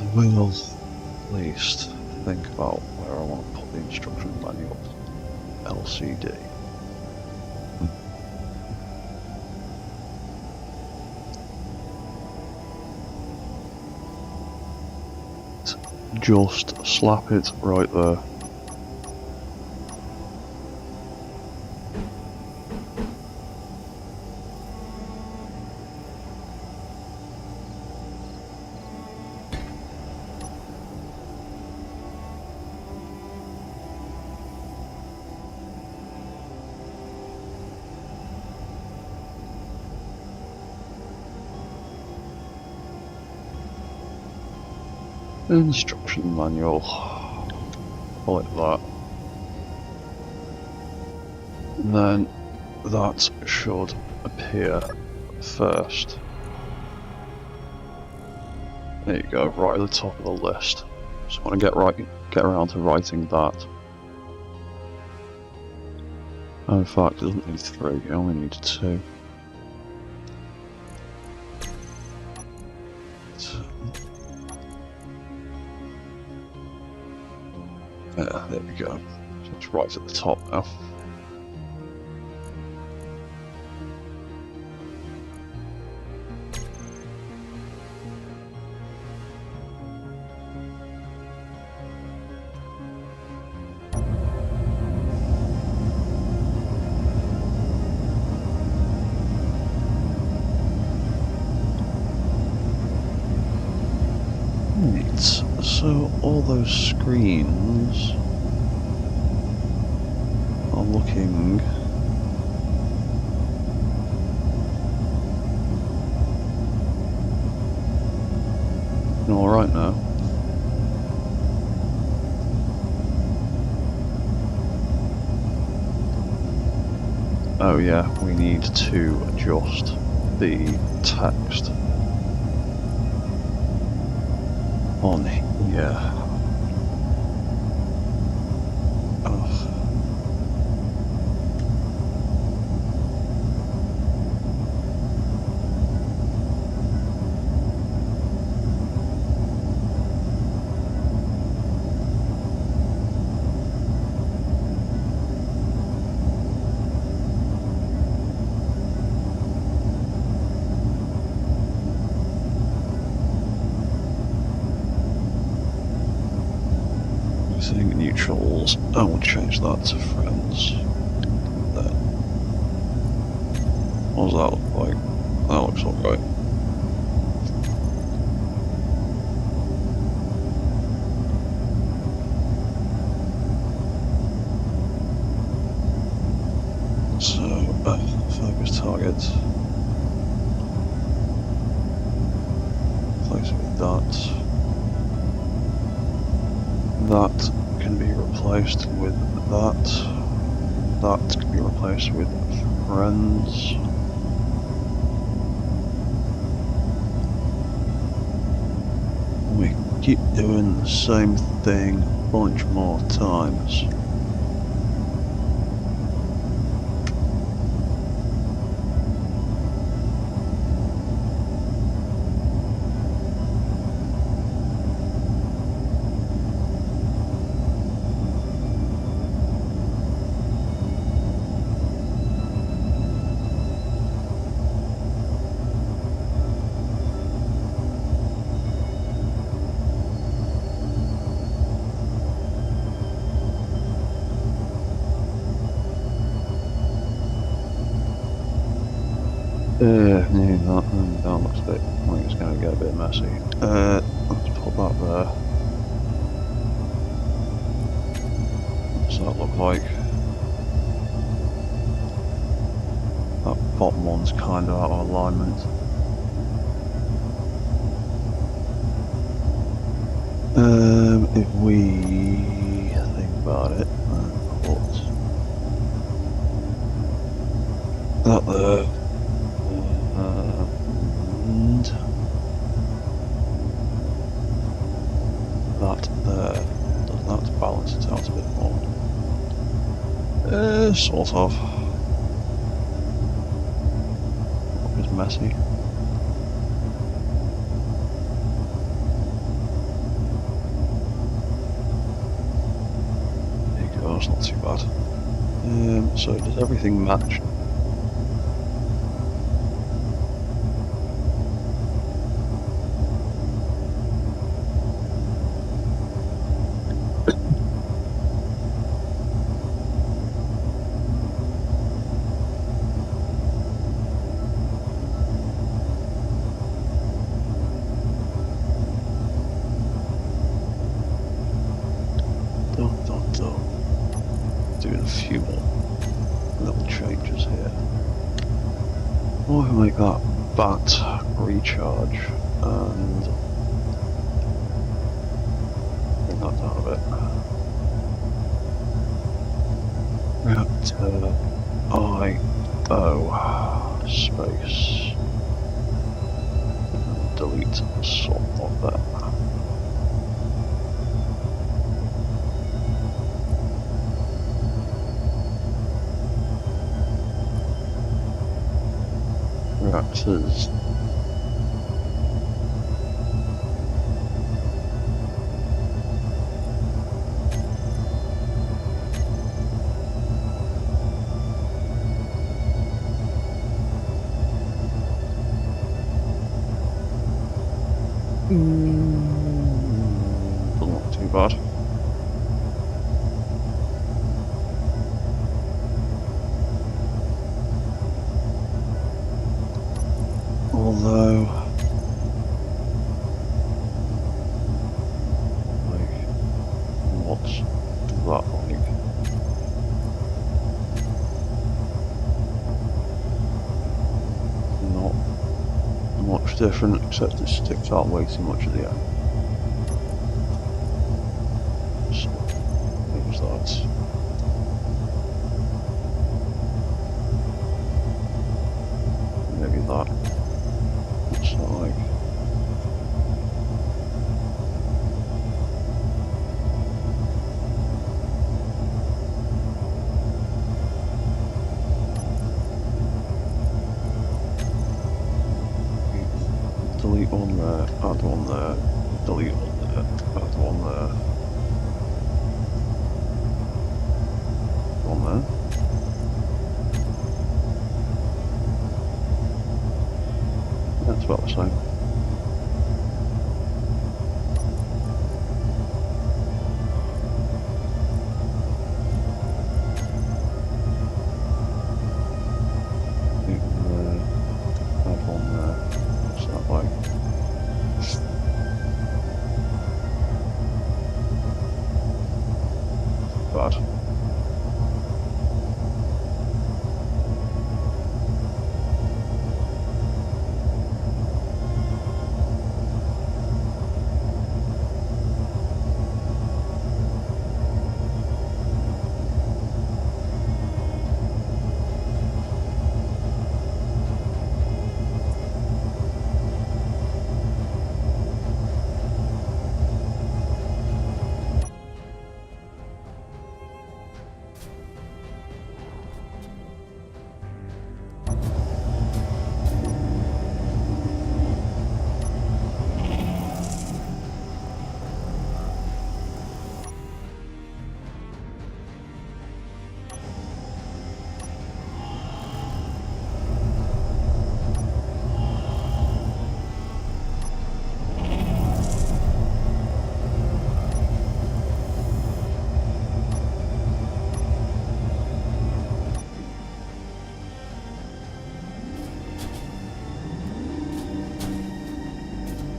I will at least think about where I want to put the instruction manual. LCD. Just slap it right there. Instruction manual. Call it that. And then that should appear first. There you go, right at the top of the list. Just want to get around to writing that. Oh, in fact, it doesn't need 3, it only needs 2. Yeah, there we go. So it's right at the top now. So all those screens are looking all right now. Oh yeah, we need to adjust the text on here. Setting neutrals, I will change that to friends. Then, what does that look like? That looks alright. So, focus target. Place it with that. That can be replaced with that. That can be replaced with friends. We keep doing the same thing a bunch more times. That looks a bit, I think it's going to get a bit messy. Let's put that there. What's that look like? That bottom one's kind of out of alignment. If we think about it, and put that there. And that there. Does that balance it out a bit more? Sort of. It's messy. There you go, it's not too bad. So does everything match? Doing a few more little changes here. Or we make that bat recharge and out of it. Reactor IO space. And delete some of that. Reactors. Not too bad. Although, like, what's that like? Not much different, except it sticks out way too much at the end. So, maybe that. Maybe that. What's that like? Delete one there, add one there, delete one there, add one there. One there. That's about the same. Add one there. What's that like? Bad.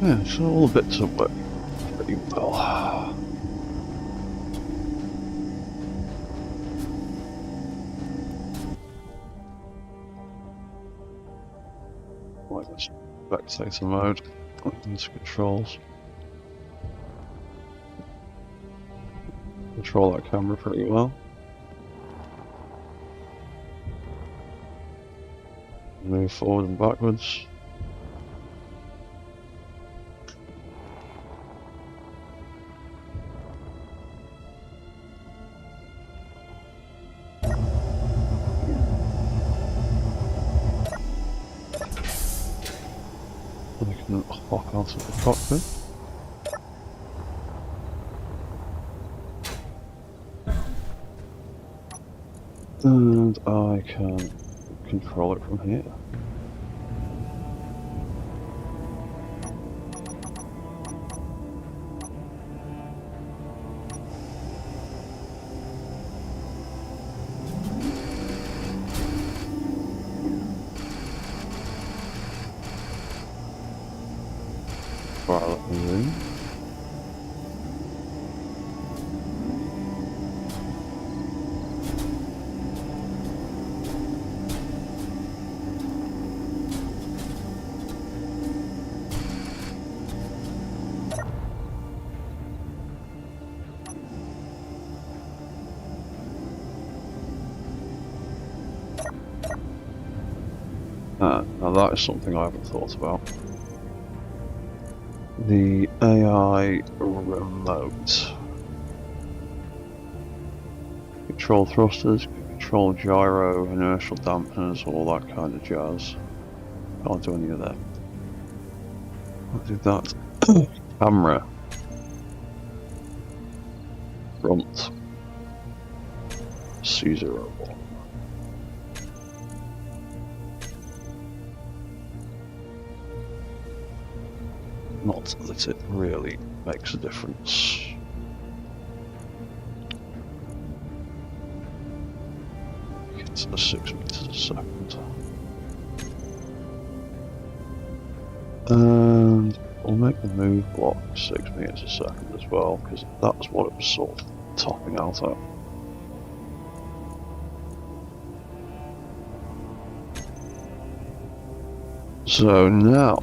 Yeah, so all the bits of work pretty well. Right, let's spectator mode into controls. Control that camera pretty well. Move forward and backwards. I can hop out of the cockpit. And I can control it from here. Right, let me in. Now that is something I haven't thought about. The AI remote. Control thrusters, control gyro, inertial dampeners, all that kind of jazz. Can't do any of that. I'll do that. Camera. Front. C01. Not that it really makes a difference. It's a 6 meters a second. And we'll make the move block 6 meters a second as well, because that's what it was sort of topping out at. So now,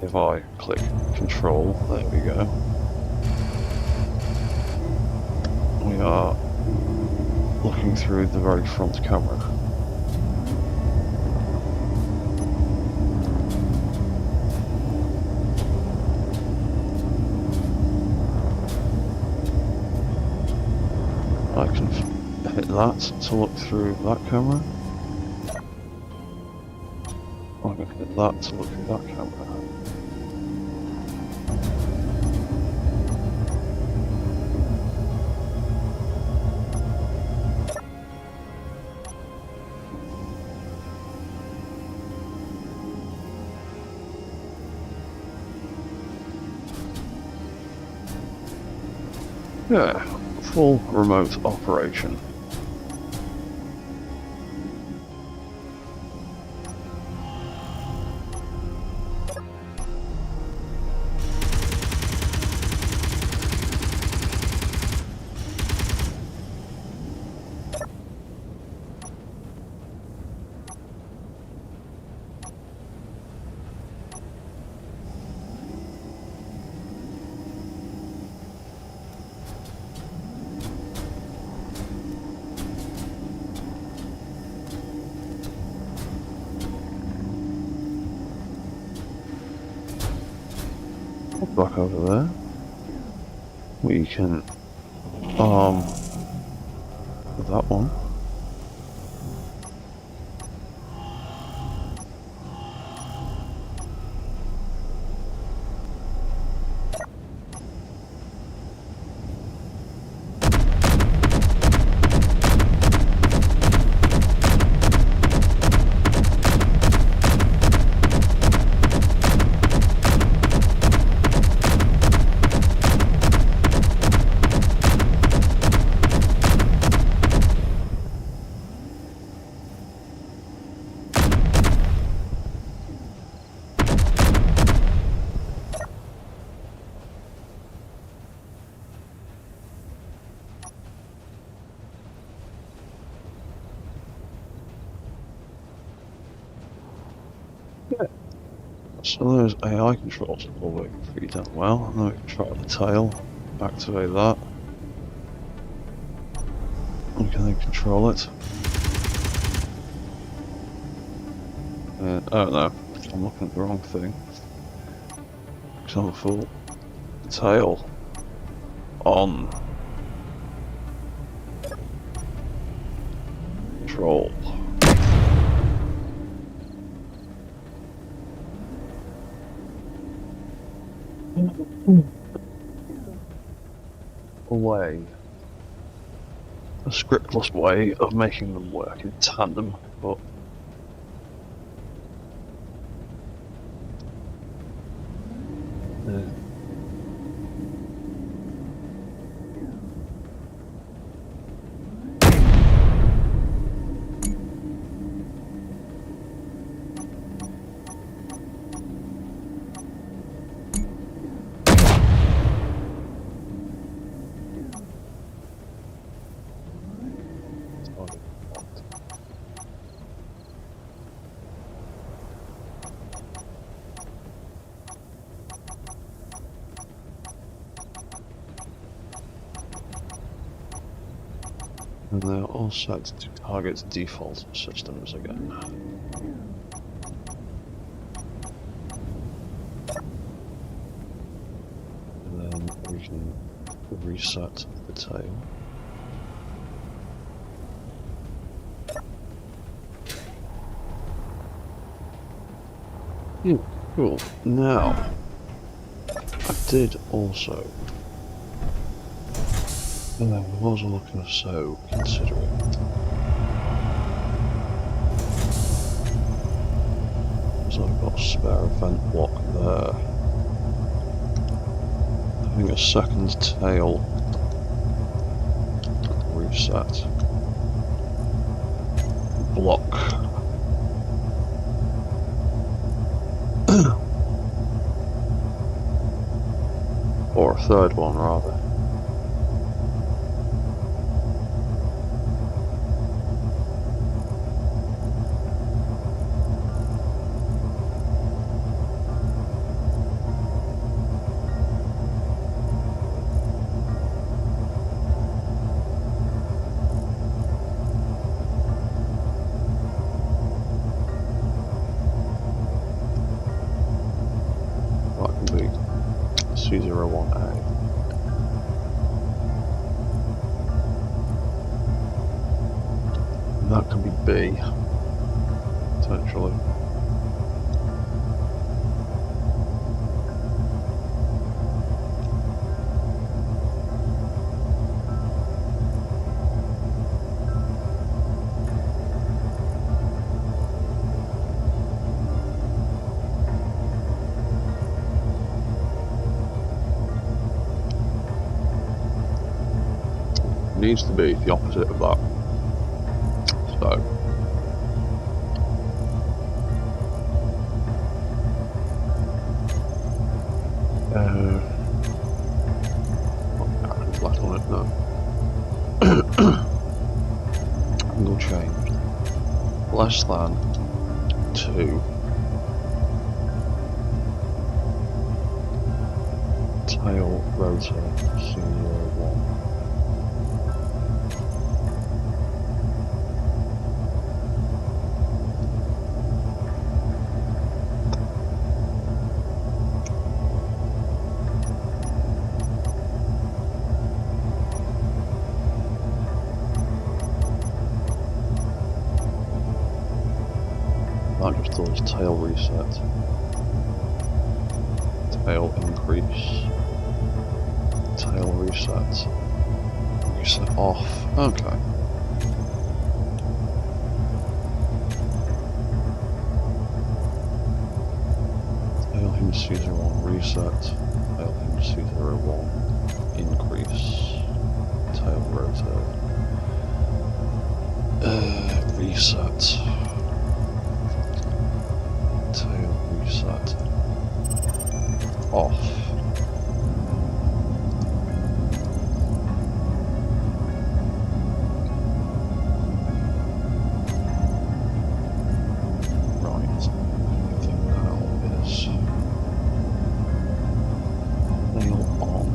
if I click control, there we go. We are looking through the very front camera. I can hit that to look through that camera. I can hit that to look through that camera. Yeah, full remote operation. Back over there. We can arm that one. So those AI controls are all working pretty damn well. And then we can try the tail, activate that. We can then control it. Oh no, I'm looking at the wrong thing. Because I'm a fool. Tail. On. Control. A way. A scriptless way of making them work in tandem, but and they're all set to target default systems again. we can reset the tail. Yeah, cool. Now, I did also, what was I looking to so considering? So I've got a spare vent block there. Having a second tail reset block. Or a third one rather. That can be C01A. That can be B, potentially. Needs to be the opposite of that. So actions left on it now. Angle changed. Less than 2. Tail rotor C01. That just does tail reset, tail increase, tail reset, reset off. Okay. Tail hinge C01 reset, tail hinge C01 increase, tail rotor reset. Tail reset off. Right. Everything now is tail on.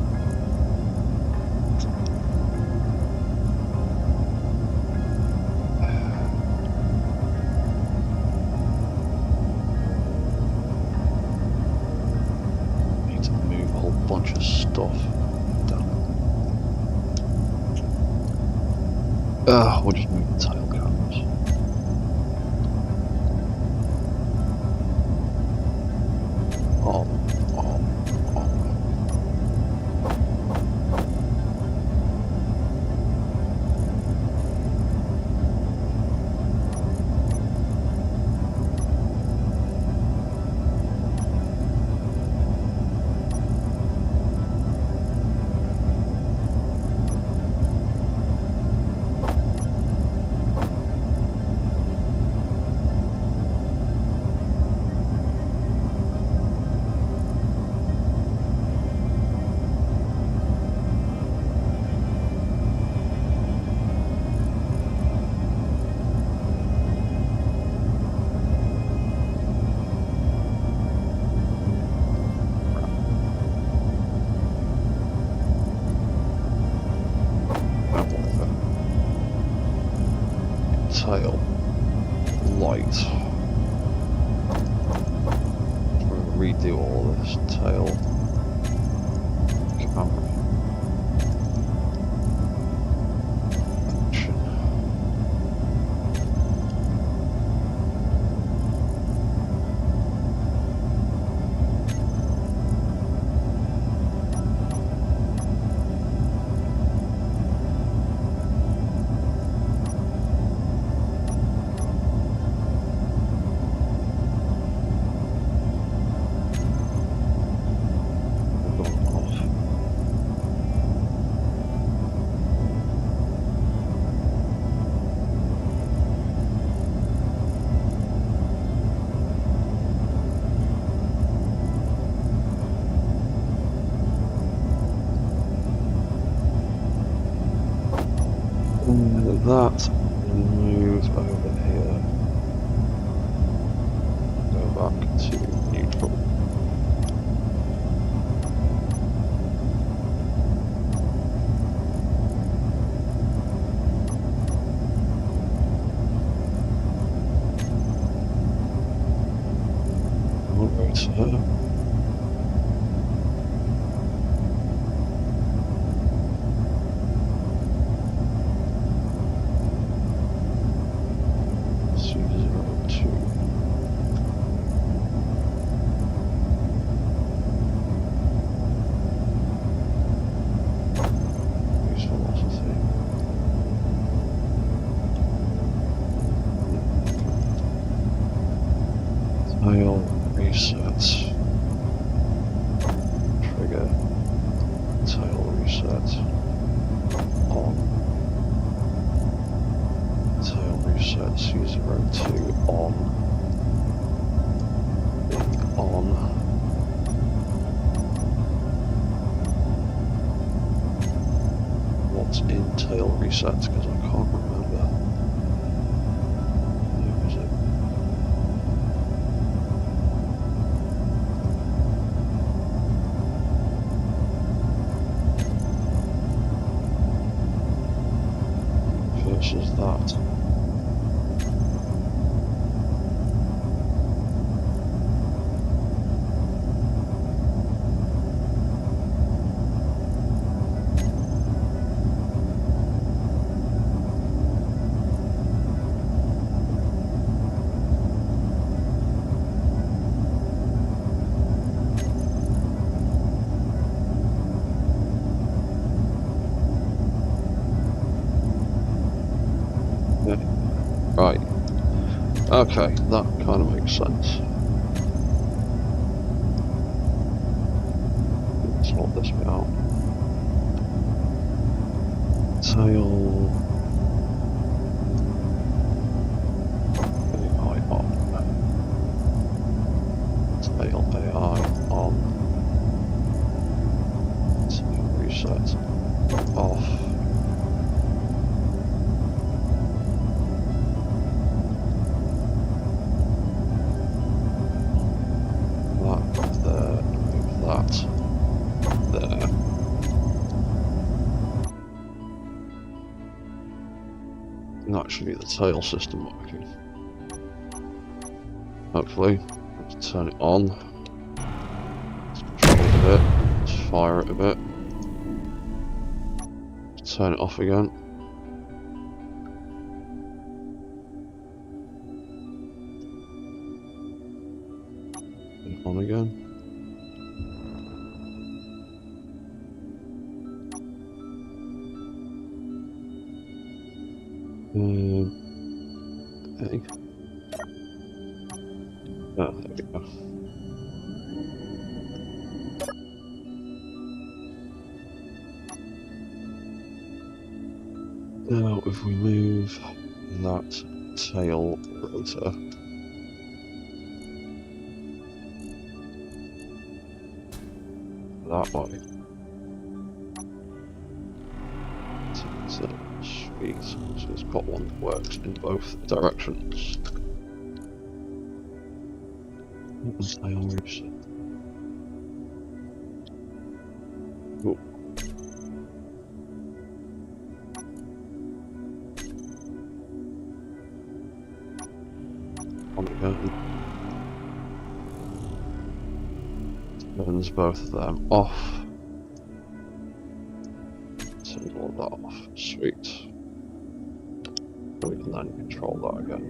Bunch of stuff. Damn it. We'll just move the tail cams. On. Tail light. We're going to redo all this tail camera. that, and move over here. Go back to neutral. Rotor. C02. Use velocity. Tail reset. Trigger. Tail reset. On. Tail reset. C02 on. B on. What's in tail reset? Because I can't remember. Where is it? Versus that. Right. Okay, that kind of makes sense. Let's sort this bit out. Tail. AI on. Tail AI on. Tail reset off. Actually, the tail system working. Hopefully, let's turn it on. Let's control it a bit. Let's fire it a bit. Turn it off again. Turn it on again. Hey. Oh, there we go. Now, if we move that tail rotor that way, so sweet. So it's got one that works in both directions. Tail reset. Oh. On again. Turns both of them off. Turn all that off. Sweet. We can then control that again.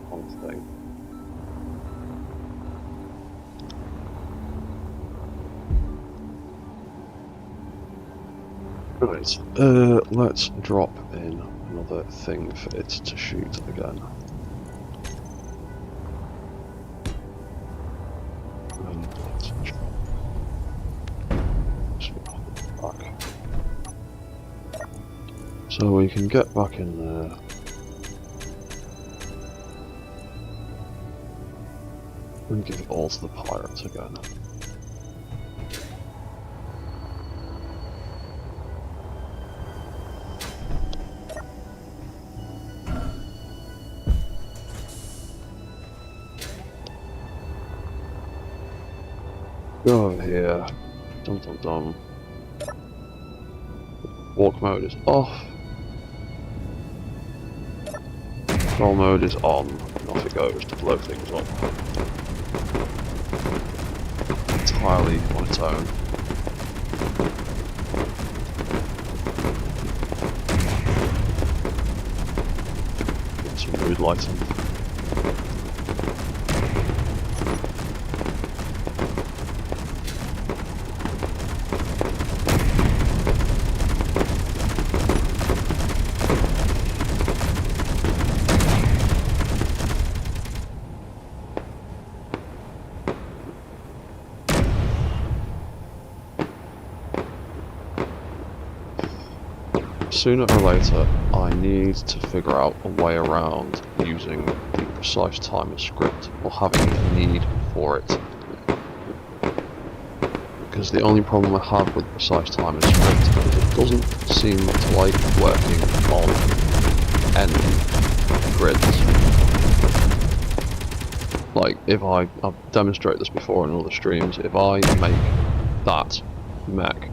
One thing. Right, let's drop in another thing for it to shoot again. Back. So we can get back in there. And give it all to the pirates again. Go over here. Dum dum dum. Walk mode is off. Control mode is on. And off it goes to blow things up. Entirely on its own. Get some mood lighting. Sooner or later, I need to figure out a way around using the precise timer script, or having a need for it. Because the only problem I have with precise timer script is it doesn't seem to like working on any grids. Like, if I've demonstrated this before in other streams, if I make that mech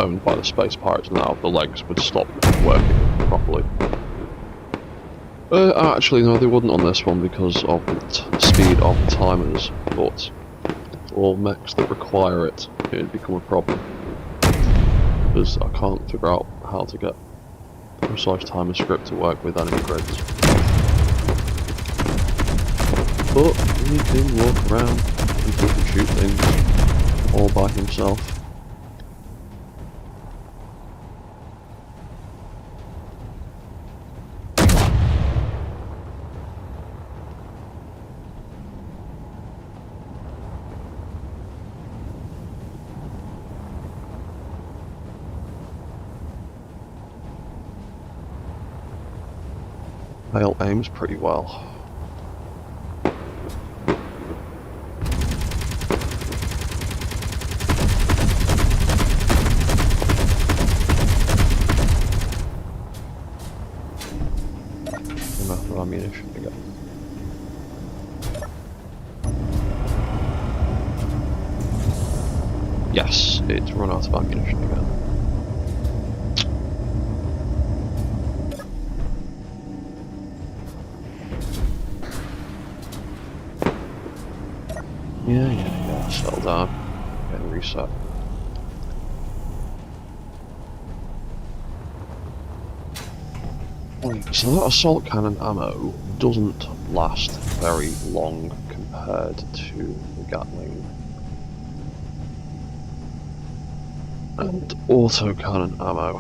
owned by the Space Pirates now, the legs would stop working properly. Actually, no, they wouldn't on this one because of the speed of the timers, but all mechs that require it, it'd become a problem. Because I can't figure out how to get the precise timer script to work with enemy grids. But he can walk around and he can shoot things all by himself. Hale aims pretty well. Enough ammunition to go. Yes, it's run out of ammunition again. Yeah, settle down and reset. So that assault cannon ammo doesn't last very long compared to the Gatling. And autocannon ammo.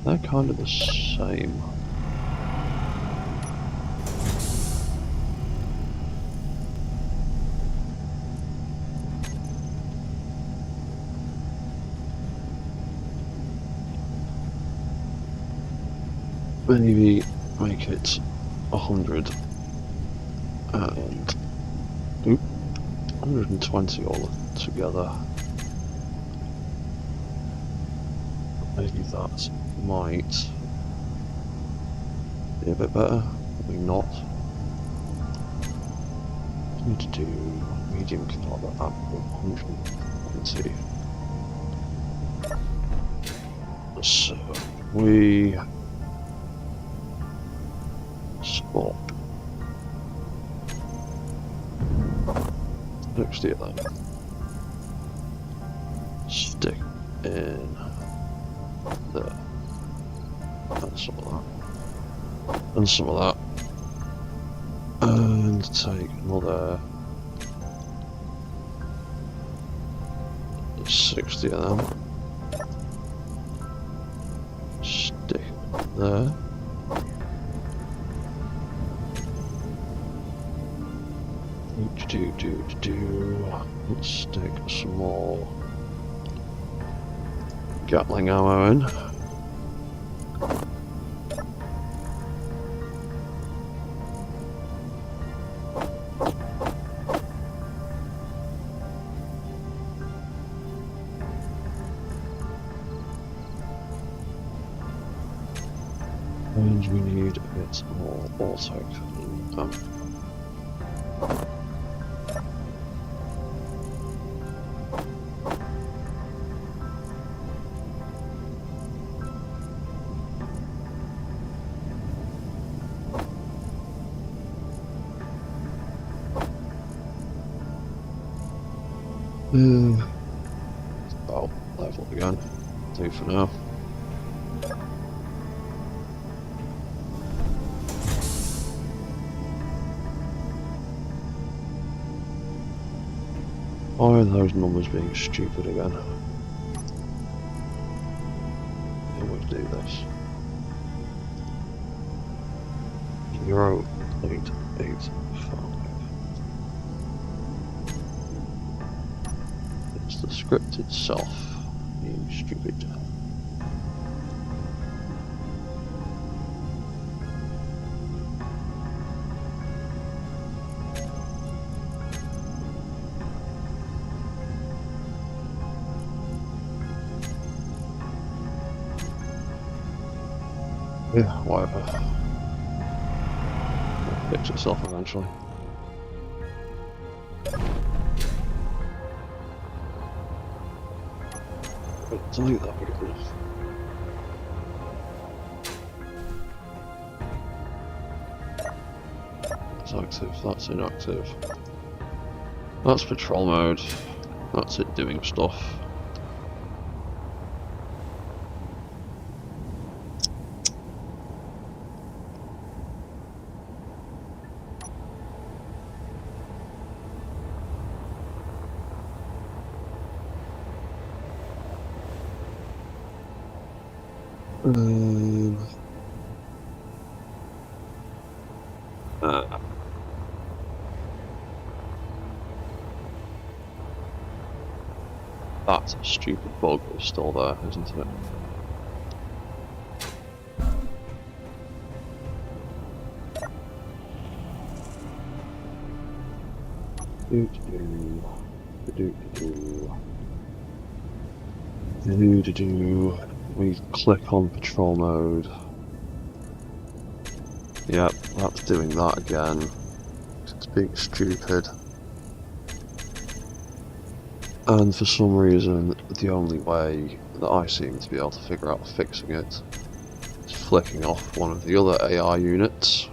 They're kind of the same. Maybe make it 100 and 120 all together. Maybe that might be a bit better, maybe not. Need to do medium caliber ammo 120. So we swap 60 of them. Stick in there. And some of that. And some of that. And take another 60 of them. Stick there. Let's stick some more Gatling ammo in. And we need a bit more auto. Oh, level again. Do for now. Why are those numbers being stupid again? They always do this. 0.85. It's the script itself being stupid. Yeah, whatever. It'll fix itself eventually. But delete that again. That's active, that's inactive. That's patrol mode. That's it doing stuff. That stupid bug is still there, isn't it? We click on patrol mode. Yep, that's doing that again. It's being stupid. And for some reason, the only way that I seem to be able to figure out fixing it is flicking off one of the other AI units.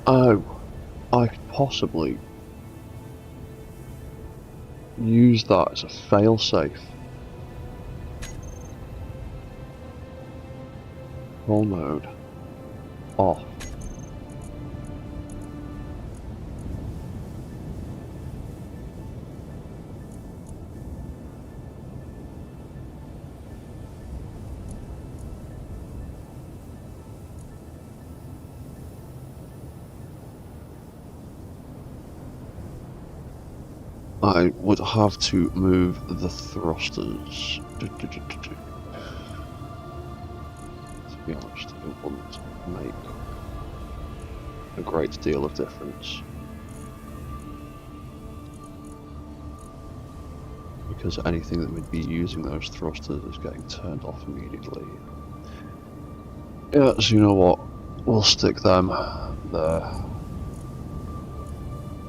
Oh, I could possibly use that as a failsafe. Roll mode off. I would have to move the thrusters. To be honest, it wouldn't make a great deal of difference. Because anything that would be using those thrusters is getting turned off immediately. Yeah, so you know what? We'll stick them there.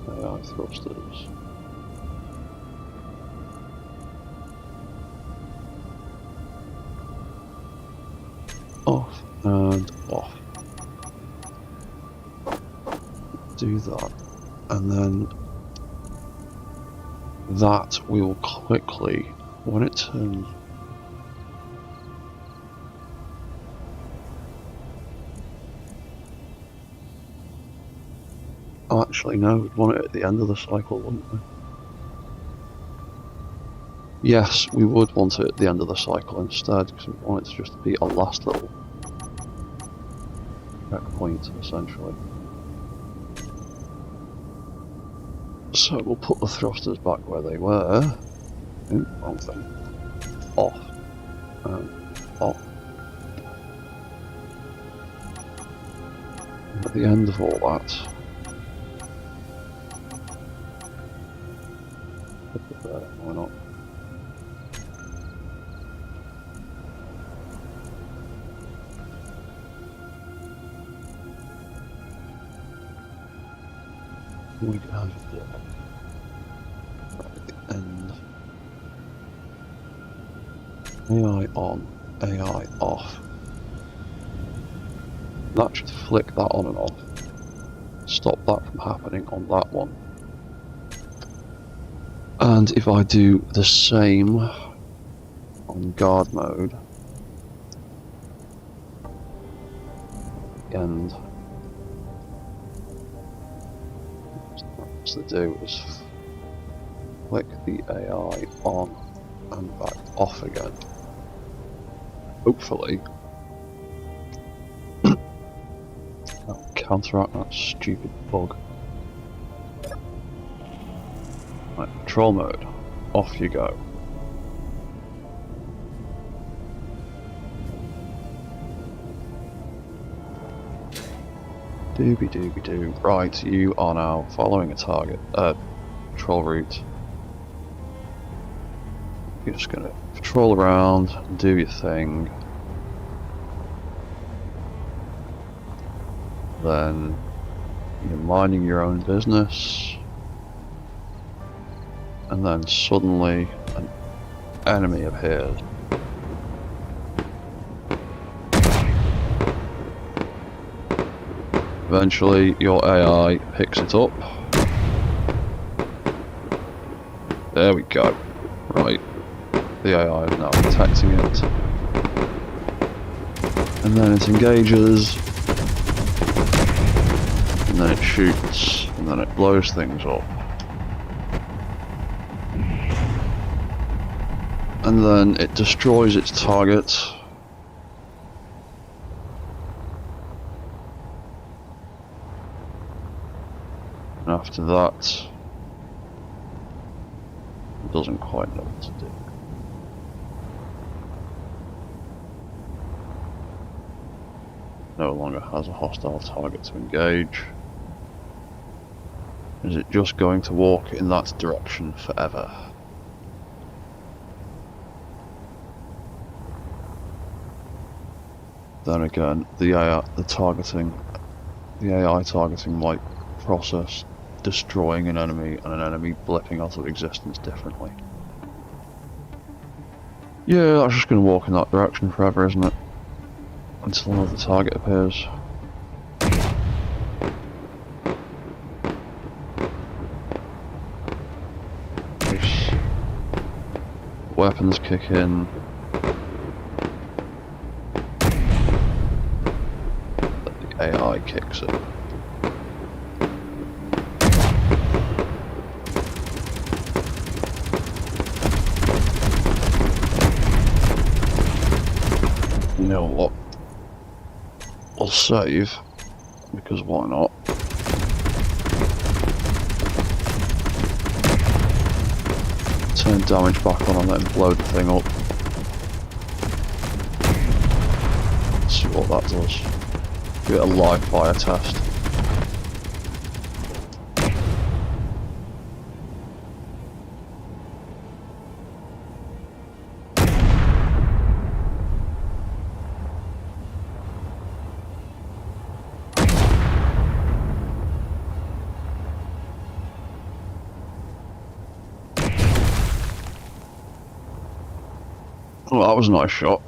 AI thrusters. Off and off. Do that, and then that we will quickly, when it turns. Oh, actually, no, we'd want it at the end of the cycle, wouldn't we? Yes, we would want it at the end of the cycle instead, because we want it to just be a last little. checkpoint, essentially. So we'll put the thrusters back where they were. Ooh, wrong thing. Off. Off. And at the end of all that, put it there, why not? We have the end. AI on, AI off. That should flick that on and off. Stop that from happening on that one. And if I do the same on guard mode, and to do is flick the AI on and back off again. Hopefully that'll counteract that stupid bug. Right, control mode, off you go. Dooby dooby doo. Right, you are now following a target, patrol route. You're just gonna patrol around, do your thing. Then you're minding your own business. And then suddenly an enemy appears. Eventually your AI picks it up. There we go. Right. The AI is now detecting it. And then it engages. And then it shoots. And then it blows things up. And then it destroys its target. And after that, it doesn't quite know what to do. No longer has a hostile target to engage. Is it just going to walk in that direction forever? Then again, the AI targeting might process destroying an enemy and an enemy blipping out of existence differently. Yeah, that's just going to walk in that direction forever, isn't it? Until another target appears. Weapons kick in. The AI kicks it. You know what? I'll save, because why not? Turn damage back on and let him blow the thing up. Let's see what that does. Give it a live fire test. Well, that was a nice shot.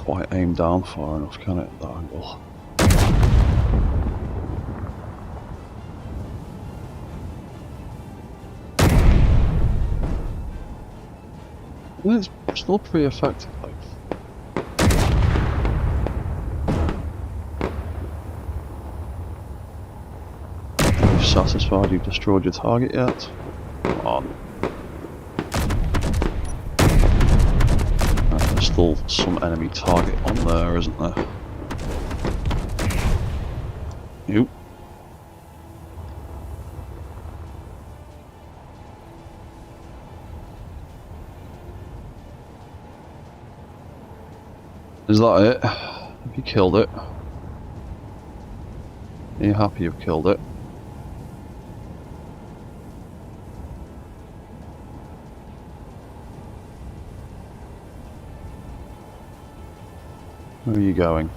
quite aim down far enough, can it, at that angle? It's still pretty effective, though. Are you satisfied you've destroyed your target yet? Come on. There's still some enemy target on there, isn't there? Nope. Is that it? Have you killed it? Are you happy you've killed it? Where are you going?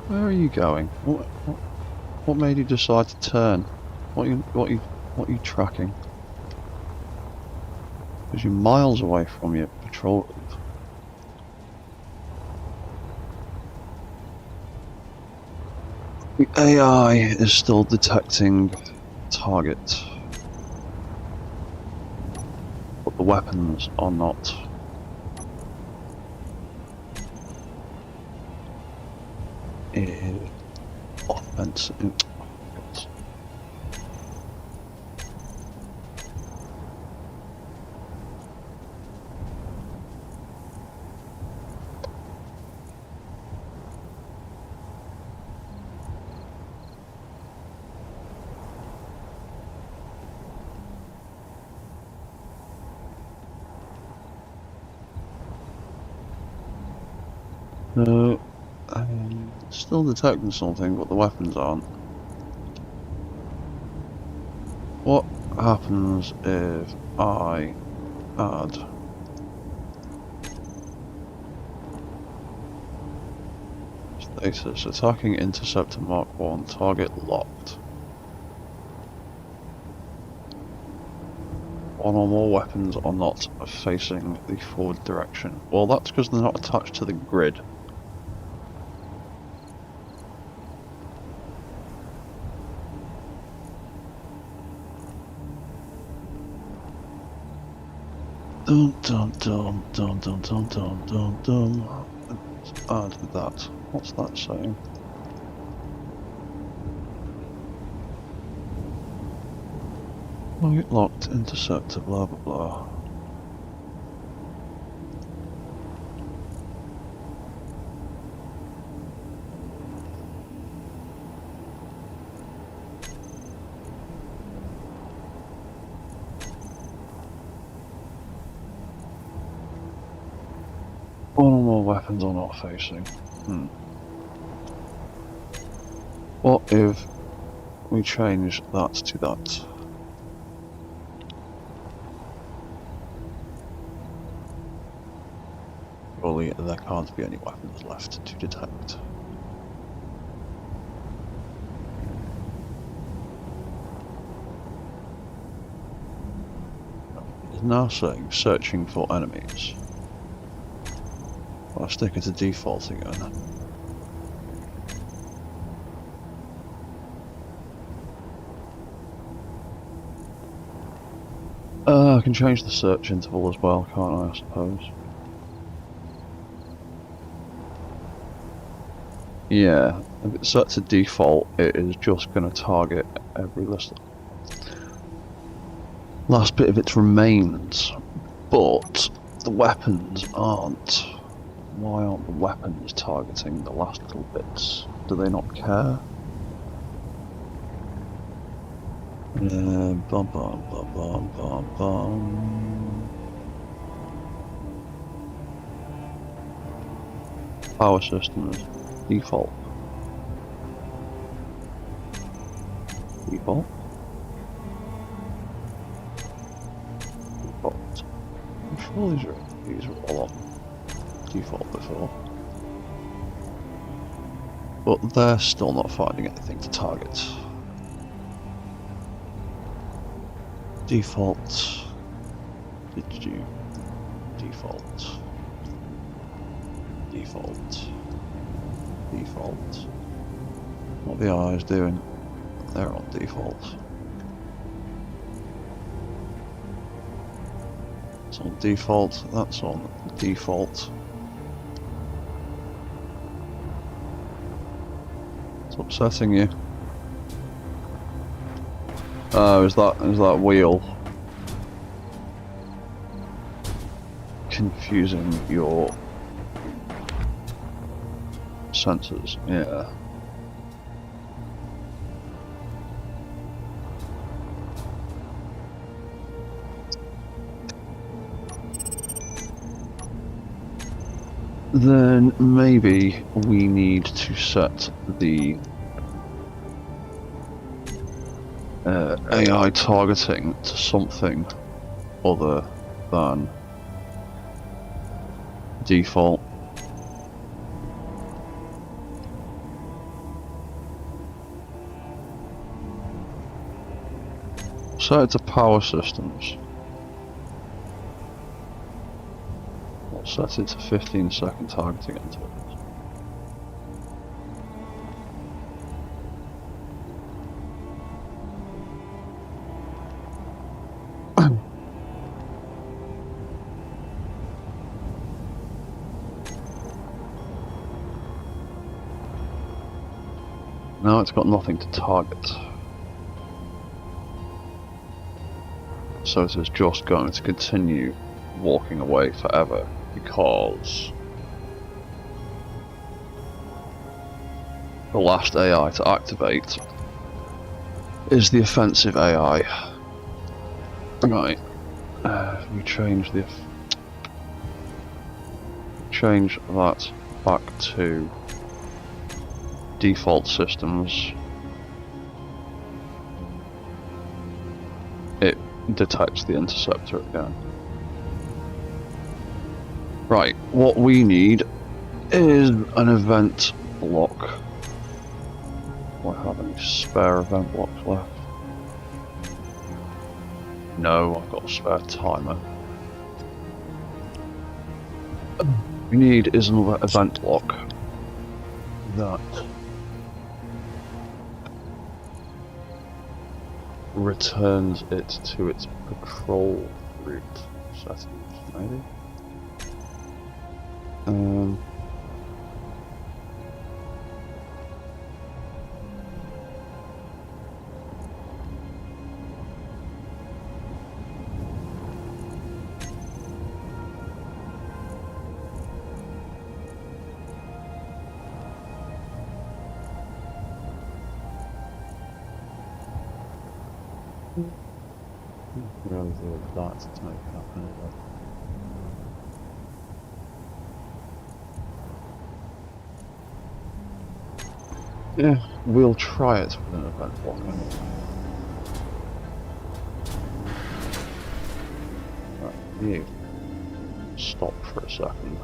Where are you going? What made you decide to turn? What are you tracking? Because you're miles away from your patrol route. The AI is still detecting target, but the weapons are not. Offensive. No, still detecting something, but the weapons aren't. What happens if I add status attacking interceptor Mark 1 target locked? One or more weapons are not facing the forward direction. Well, that's because they're not attached to the grid. Dum dum dum dum dum dum dum dum dum. Let's add that. What's that saying? Target locked, interceptor, blah blah blah. One or more weapons are not facing. What if we change that to that? Surely there can't be any weapons left to detect. It is now saying searching for enemies. I'll stick it to default again. I can change the search interval as well, can't I suppose? Yeah, if it's set to default, it is just going to target every last bit of its remains, but the weapons aren't. Why aren't the weapons targeting the last little bits? Do they not care? Bum bum bum bum bum bum. Power systems. Default. Default. Default. I'm sure these are all on default before. But they're still not finding anything to target. Default. Did you default? Default. Default. What are the eyes doing? They're on default. It's on default. That's on default. It's upsetting you. Oh, is that wheel confusing your sensors? Yeah. Then maybe we need to set the AI targeting to something other than default. Set it to power systems. We'll set it to 15-second targeting intervals. Now it's got nothing to target. So it is just going to continue walking away forever because the last AI to activate is the offensive AI. Right. We change that back to default systems. It detects the interceptor again. Right, what we need is an event block. Do I have any spare event blocks left? No, I've got a spare timer. We need is another event block that returns it to its patrol route settings, maybe? Really thought that to make it happen. Yeah, we'll try it with an event block anyway. Right, you stop for a second.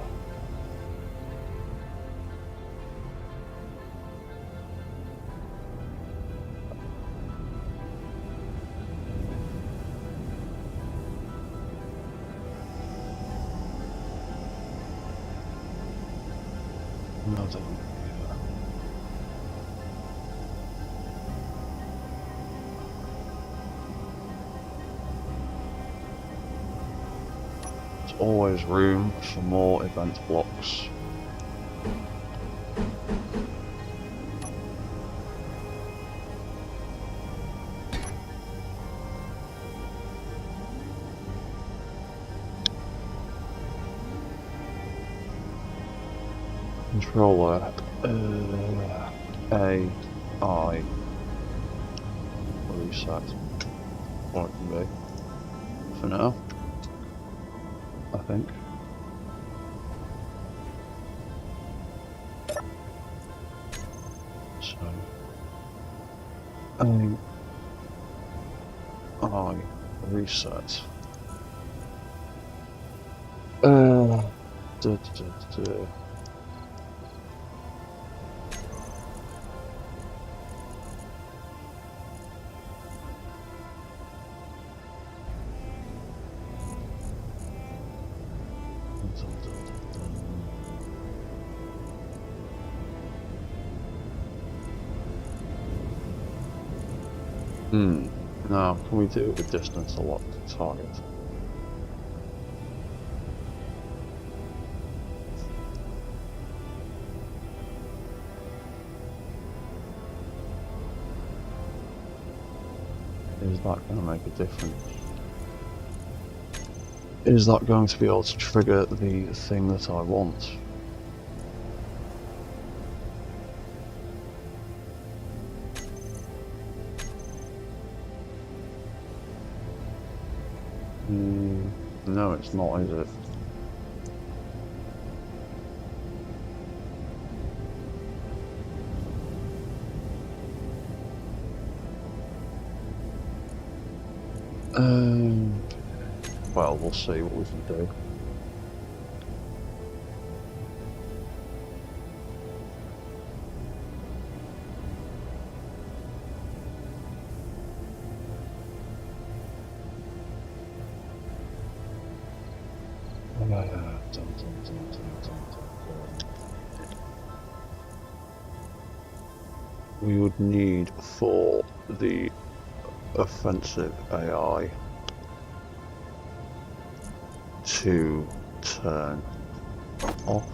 Nothing. There's always room for more event blocks. Controller AI reset. What it can be for now, I think. So AI reset. Now, can we do the distance to lock the target? Is that going to make a difference? Is that going to be able to trigger the thing that I want? No, it's not, is it? Well, we'll see what we can do. We would need for the offensive AI to turn off.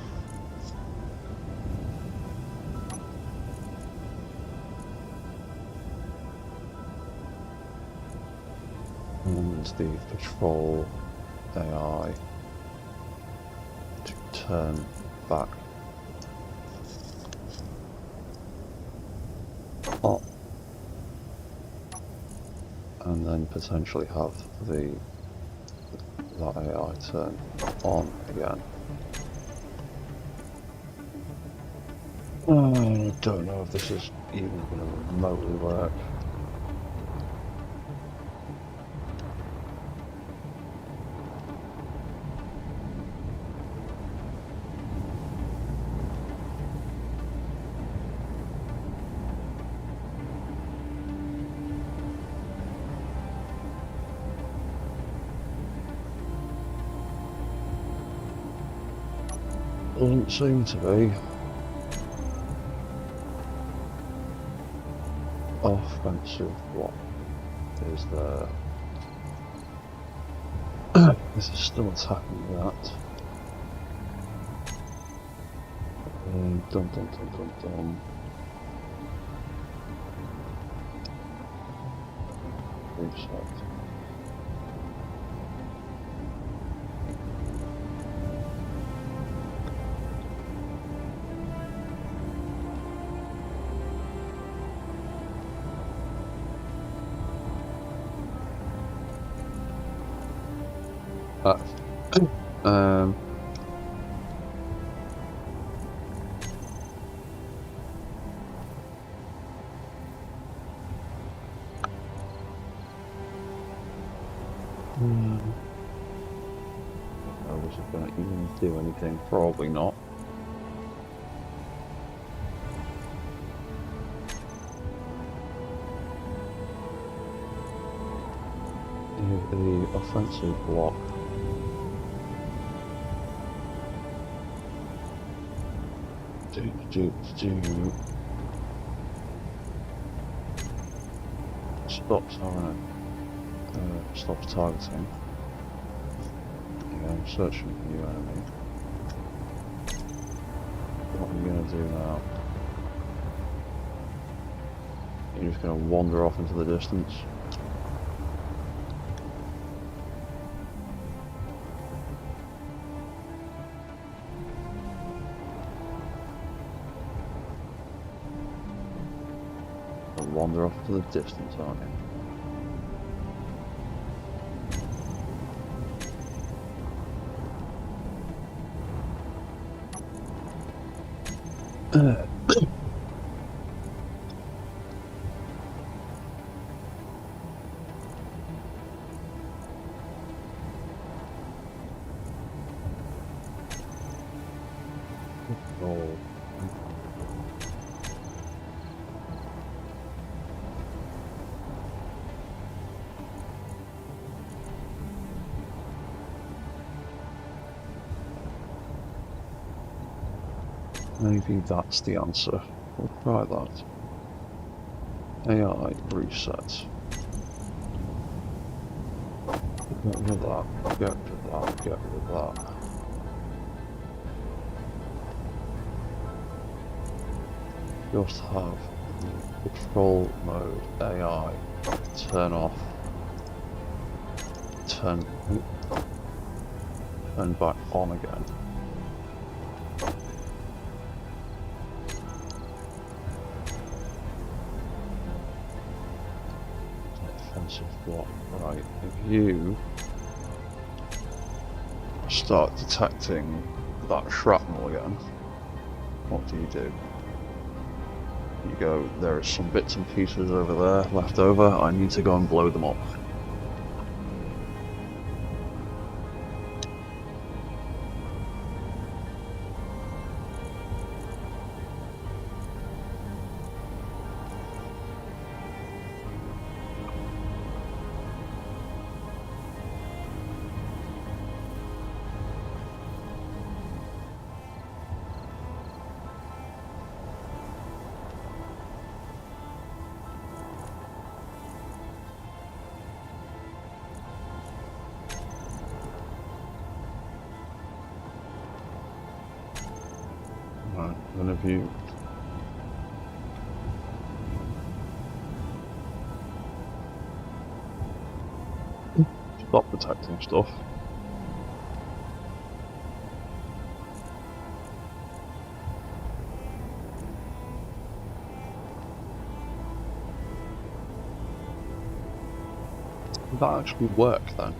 And the patrol AI to turn back up, and then potentially have that AI turn on again. I don't know if this is even going to remotely work. Doesn't seem to be. Offensive block is there. This is still attacking that. Dun dun dun dun dun. Reset. Um, was it going to even do anything? Probably not. The offensive block. Stops stops targeting. Yeah, I'm searching for new enemy. What are you going to do now? You're just going to wander off into the distance. Wander off to the distance, aren't you? Oh. Maybe that's the answer. We'll try that. AI reset. Get rid of that, get rid of that, get rid of that. Just have the control mode AI turn off, turn back on again. Defensive block, right? If you start detecting that shrapnel again, what do? You go, there are some bits and pieces over there left over, I need to go and blow them up. Right, then if you stop detecting stuff, did that actually work then?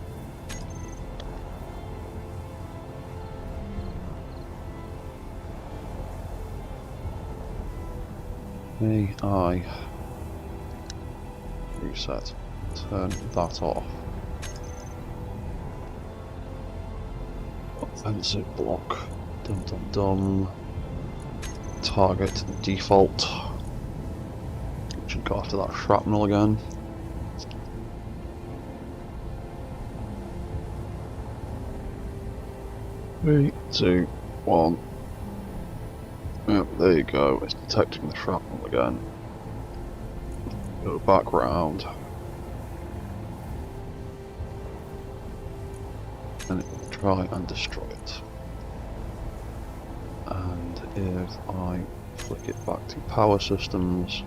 AI reset. Turn that off. Offensive block. Dum dum dum. Target default. Should go after that shrapnel again. Three, two, one. Yep, there you go. It's detecting the shrapnel again. Go back round. And it will try and destroy it. And if I flick it back to power systems,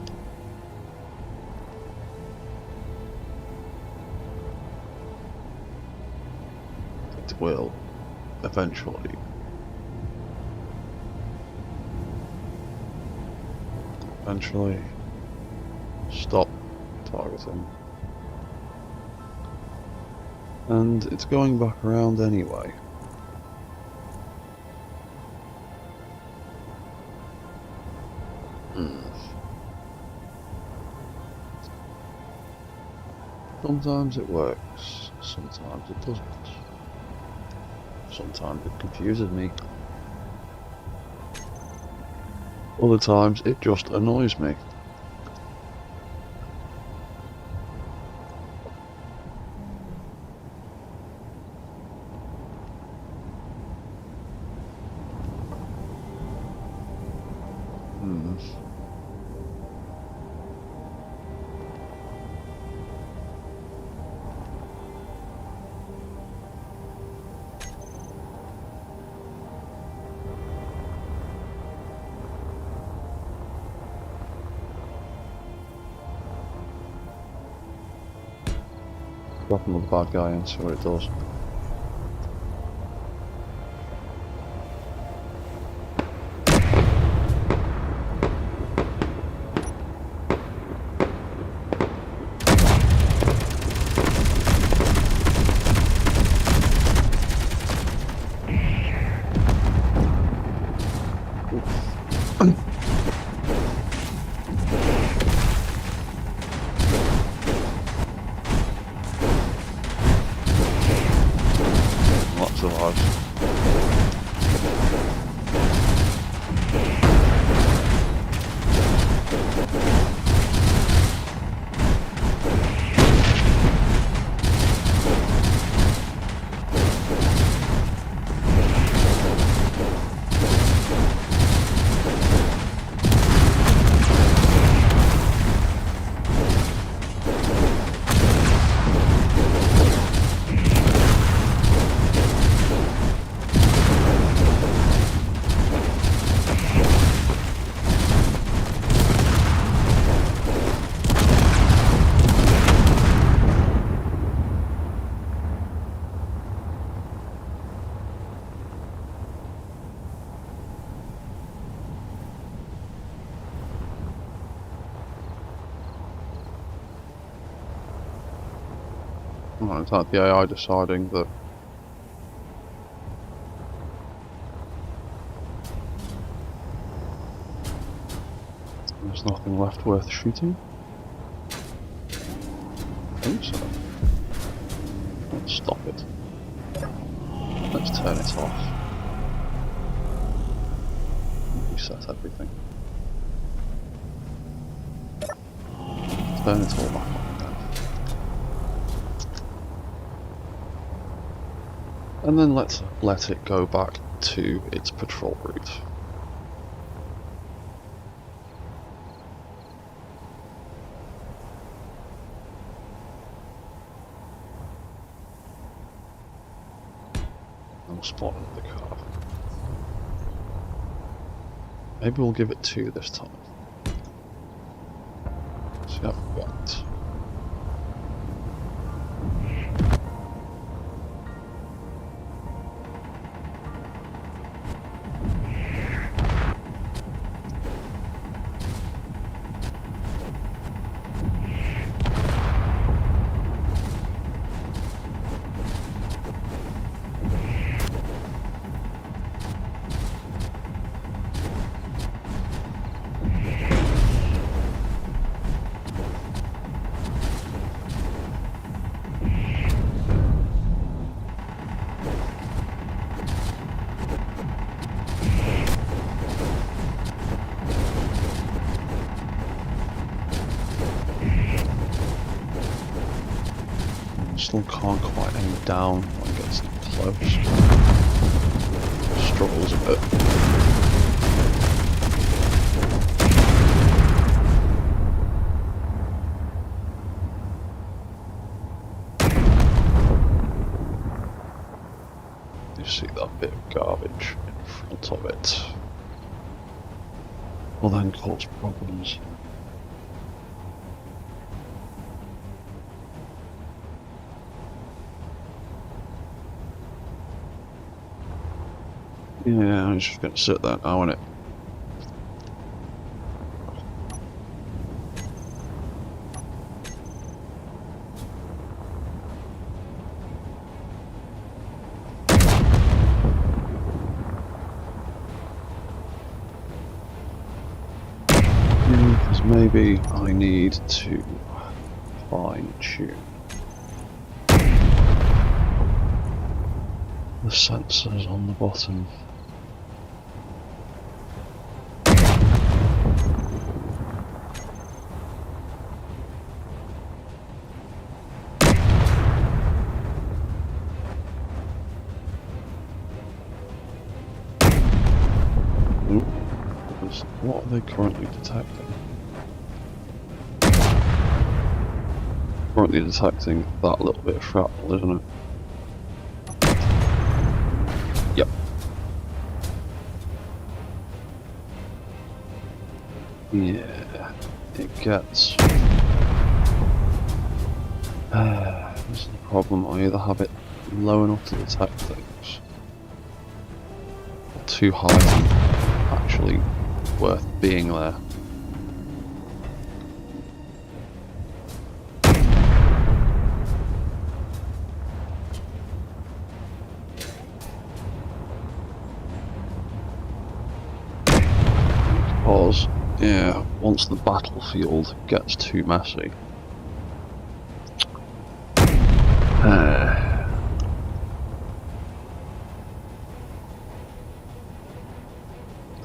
it will eventually stop targeting. And it's going back around anyway. Sometimes it works, sometimes it doesn't. Sometimes it confuses me. Other times it just annoys me. Drop another bad guy in, see what it does. Lots of lives. Oh, is that the AI deciding that there's nothing left worth shooting? I think so. Let's stop it. Let's turn it off. Reset everything. Turn it all back on again. And then let's let it go back to its patrol route. And spot the car. Maybe we'll give it 2 this time. See how we get. Still can't quite aim down when it gets close. Struggles a bit. You see that bit of garbage in front of it. Will then cause problems. Yeah, I'm just gonna sit there now, innit? Because maybe I need to fine-tune the sensors on the bottom. What are they currently detecting? Currently detecting that little bit of shrapnel, isn't it? Yep. Yeah, it gets... this is the problem. I either have it low enough to detect things, or too high to actually worth being there. Because, yeah, once the battlefield gets too messy,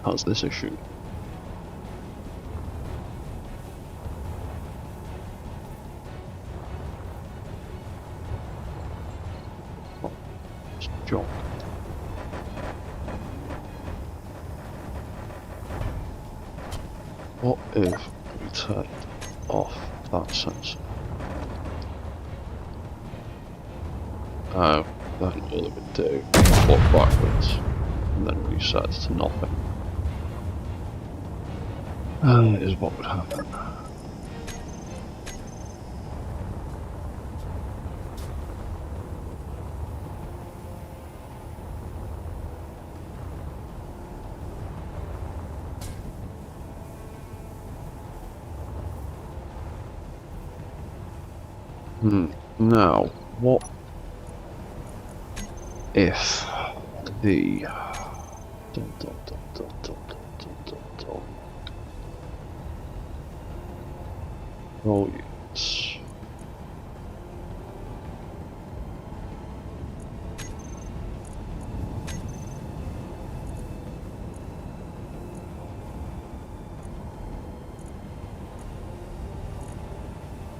has this issue. Jump. What if we turned off that sensor? Oh, then all it would do is walk backwards and then reset to nothing. Is what would happen. Now, What if the roll units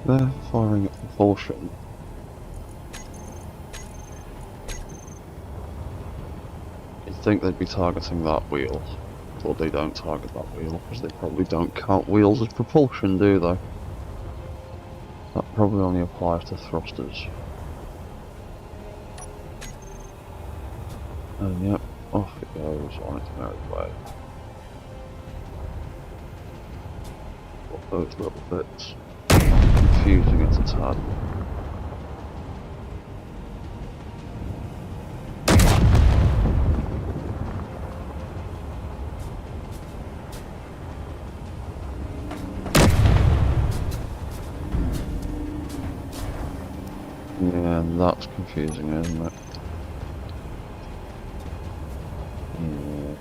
they're firing at propulsion? You'd think they'd be targeting that wheel, but they don't target that wheel because they probably don't count wheels as propulsion, do they? That probably only applies to thrusters. And yep, off it goes on its merry way. But those little bits confusing it a tad. Yeah, that's confusing, isn't it? Yeah.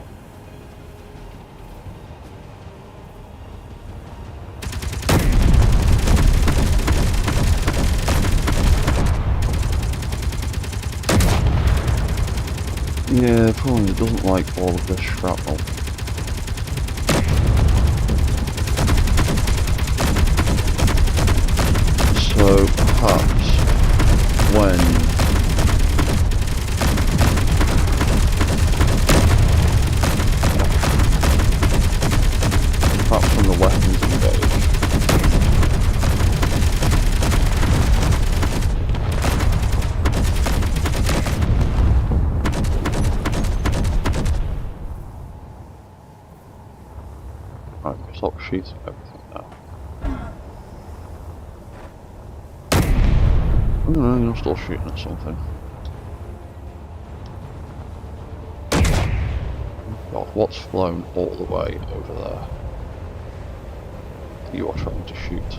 Yeah, probably doesn't like all of this shrapnel. So perhaps when the weapons engage, right, stop shooting everything now. Oh no, you're still shooting at something. God, what's flown all the way over there? You are trying to shoot.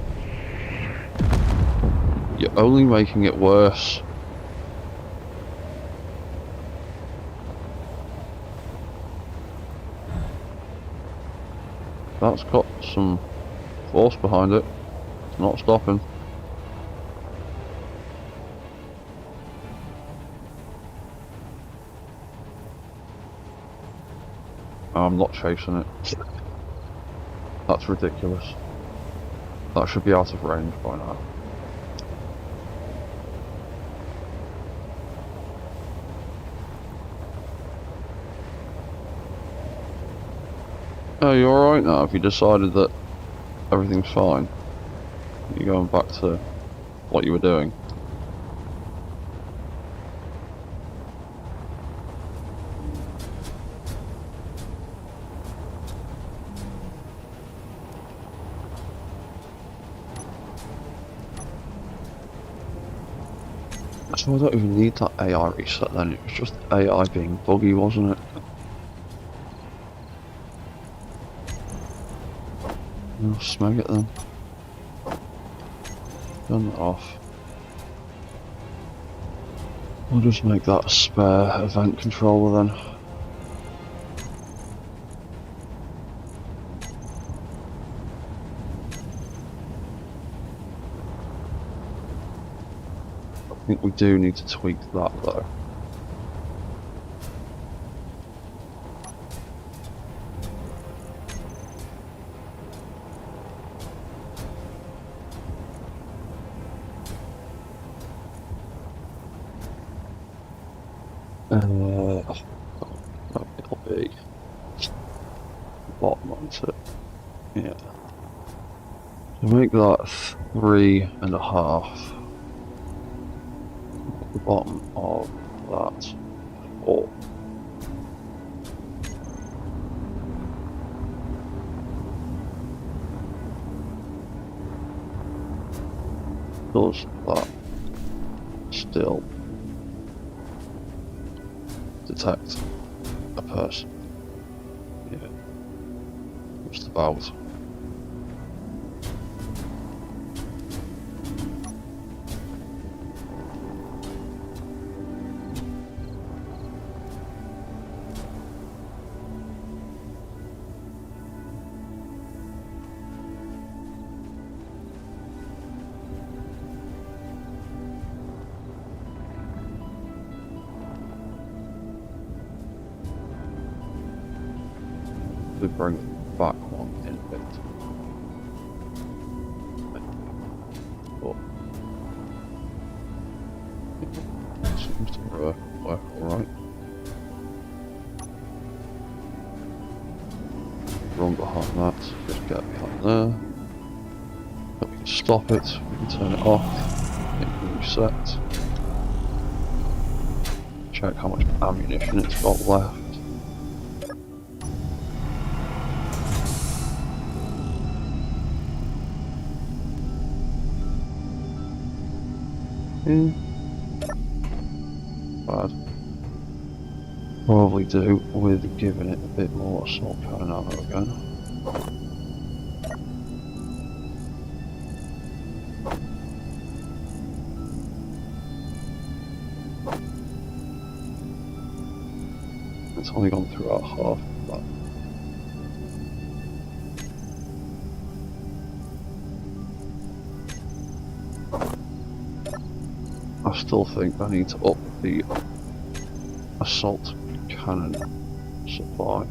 You're only making it worse. That's got some force behind it. It's not stopping. I'm not chasing it. That's ridiculous. That should be out of range by now. Oh, you alright now? Have you decided that everything's fine? You're going back to what you were doing? So I don't even need that AI reset then, it was just AI being buggy, wasn't it? I'll smeg it then. Turn that off. We'll just make that a spare event controller then. I think we do need to tweak that though. It'll be bottom onto it. Yeah. So make that 3.5. The bottom of that 4. Does that still detect a person? Yeah, just about. hopefully bring back one in a bit. But it seems to work alright. Run behind that, just get behind there. Then we can stop it, we can turn it off, it can reset. Check how much ammunition it's got left. Bad. Probably do with giving it a bit more assault cannon ammo again. It's only gone through about half of that. I still think I need to up the assault cannon supply.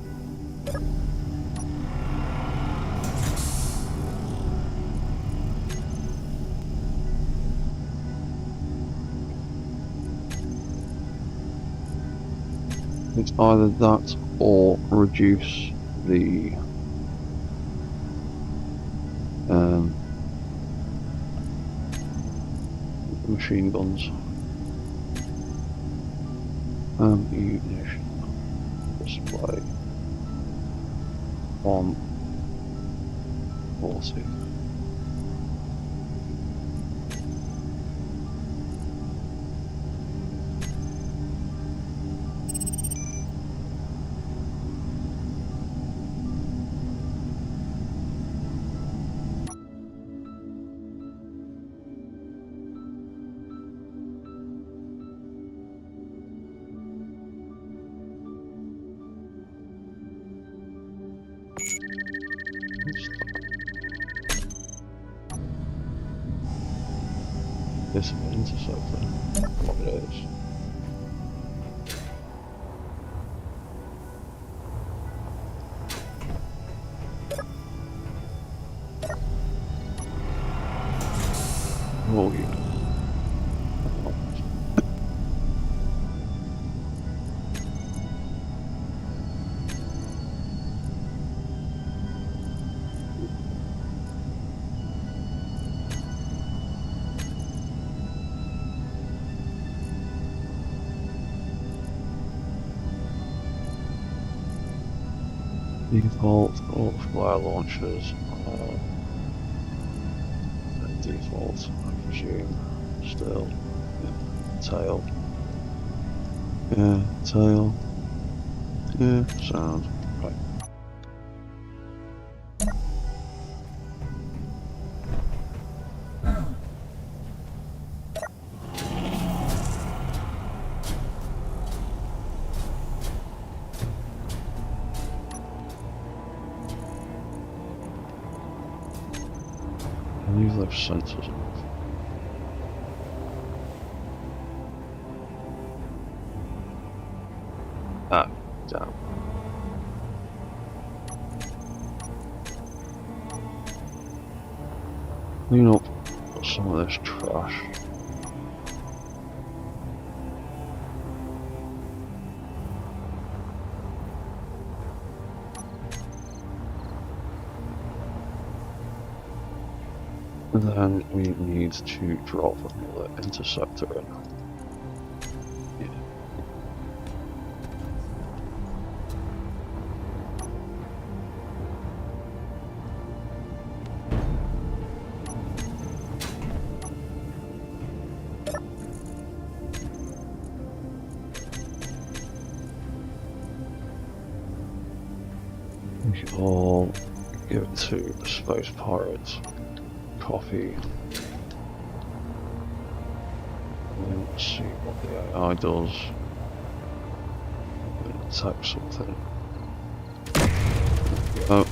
It's either that or reduce the machine guns. Ammunition display on 40. This interceptor, what it is. Oh yeah. Default fire launchers are default, I presume. Still, yeah. Tail. Yeah, tail. Yeah, sound. Right. Leave those sensors off. Ah, damn. Clean up some of this trash. Then we need to drop another interceptor in. Yeah. We should all give it to the Space Pirates. Coffee. And let's see what the AI does. Attack something. Oh.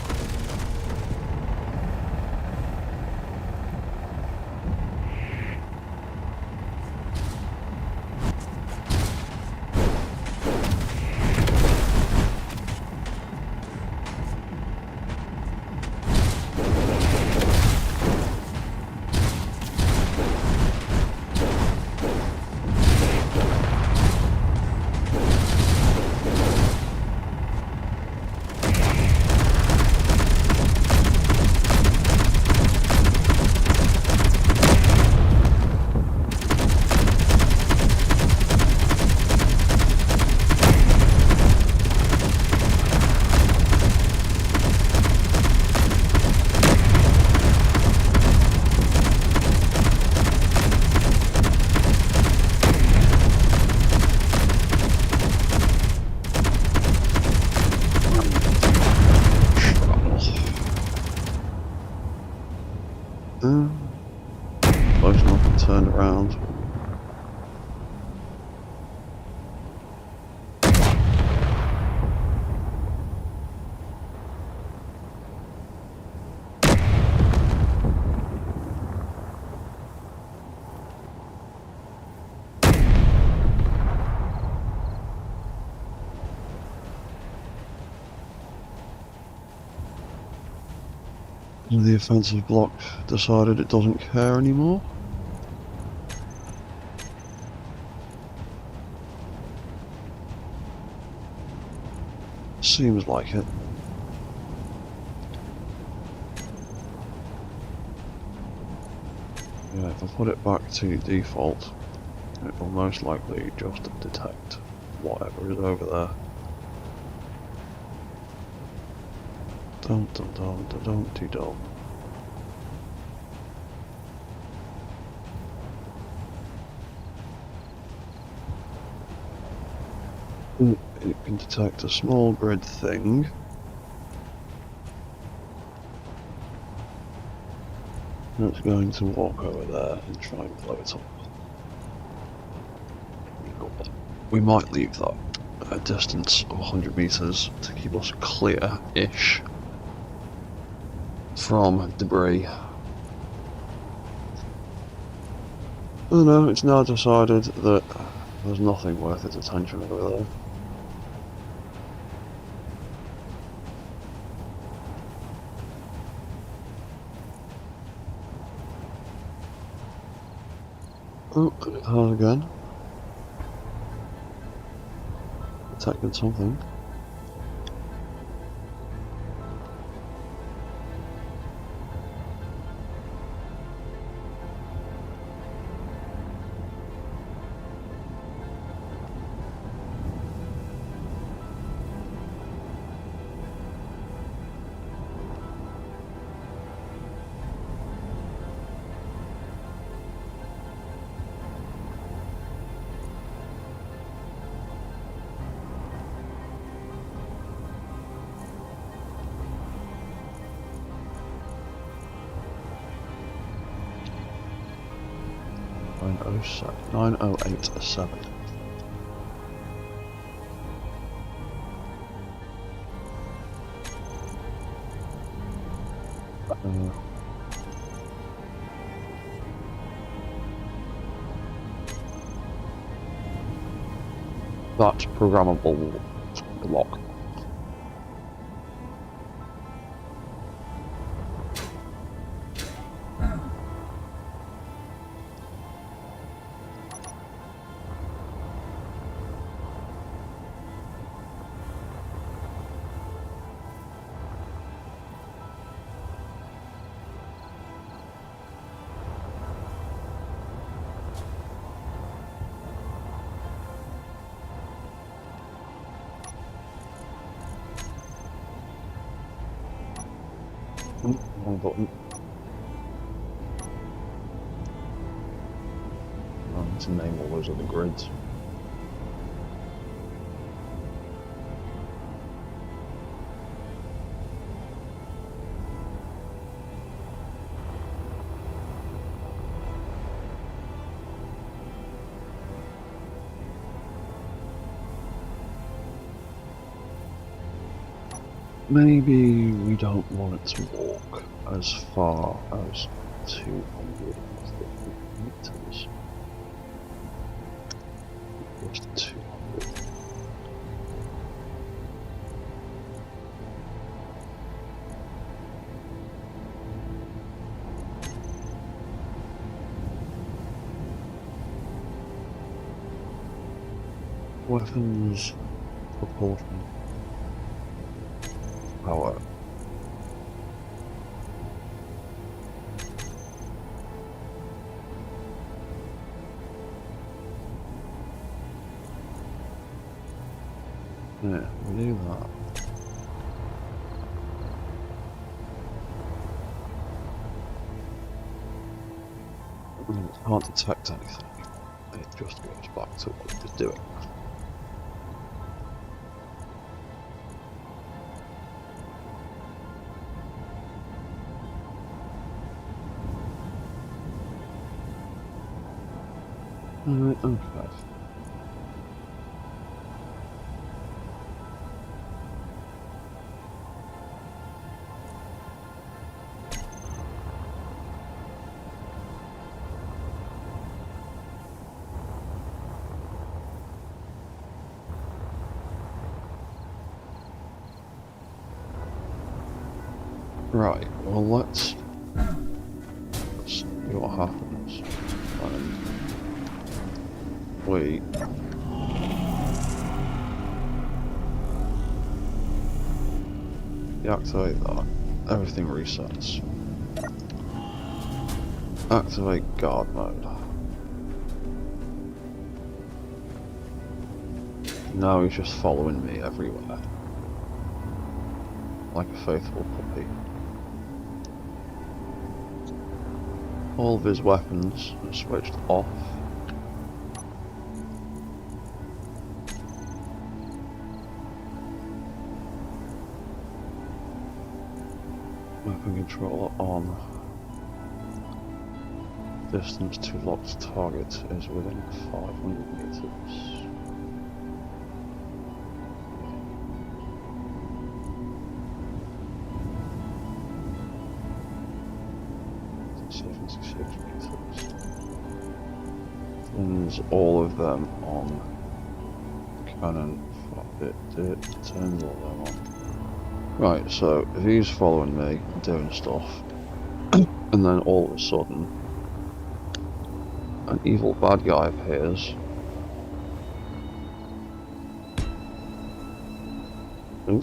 Close enough and turned around. The offensive block decided it doesn't care anymore. Seems like it. Yeah, if I put it back to default, it will most likely just detect whatever is over there. Dum dum dum dum dum dum dum. It can detect a small grid thing. And it's going to walk over there and try and blow it up. We might leave that at a distance of 100 meters to keep us clear-ish from debris. Oh no, it's now decided that there's nothing worth its attention over there. Oh, it has again. Detected something. .907. 9087. That's programmable block. Wrong button. I need to name all those other grids. Maybe we don't want it to walk as far as 250 meters. Just 200. Weapons propulsion power. Yeah, we do that. It can't detect anything. It just goes back to what it was doing. Okay. Right, well let's see what happens when we deactivate that. Everything resets. Activate guard mode. Now he's just following me everywhere. Like a faithful puppy. All of his weapons are switched off. Weapon controller on. Distance to locked target is within 500 meters. Turns all of them on. Cannon. It turns all of them on. Right, so if he's following me and doing stuff, and then all of a sudden an evil bad guy appears. Ooh.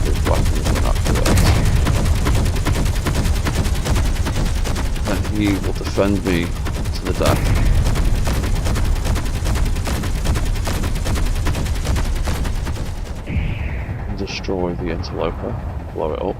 His weapons are activated. And he will defend me to the death. Destroy the interloper, blow it up.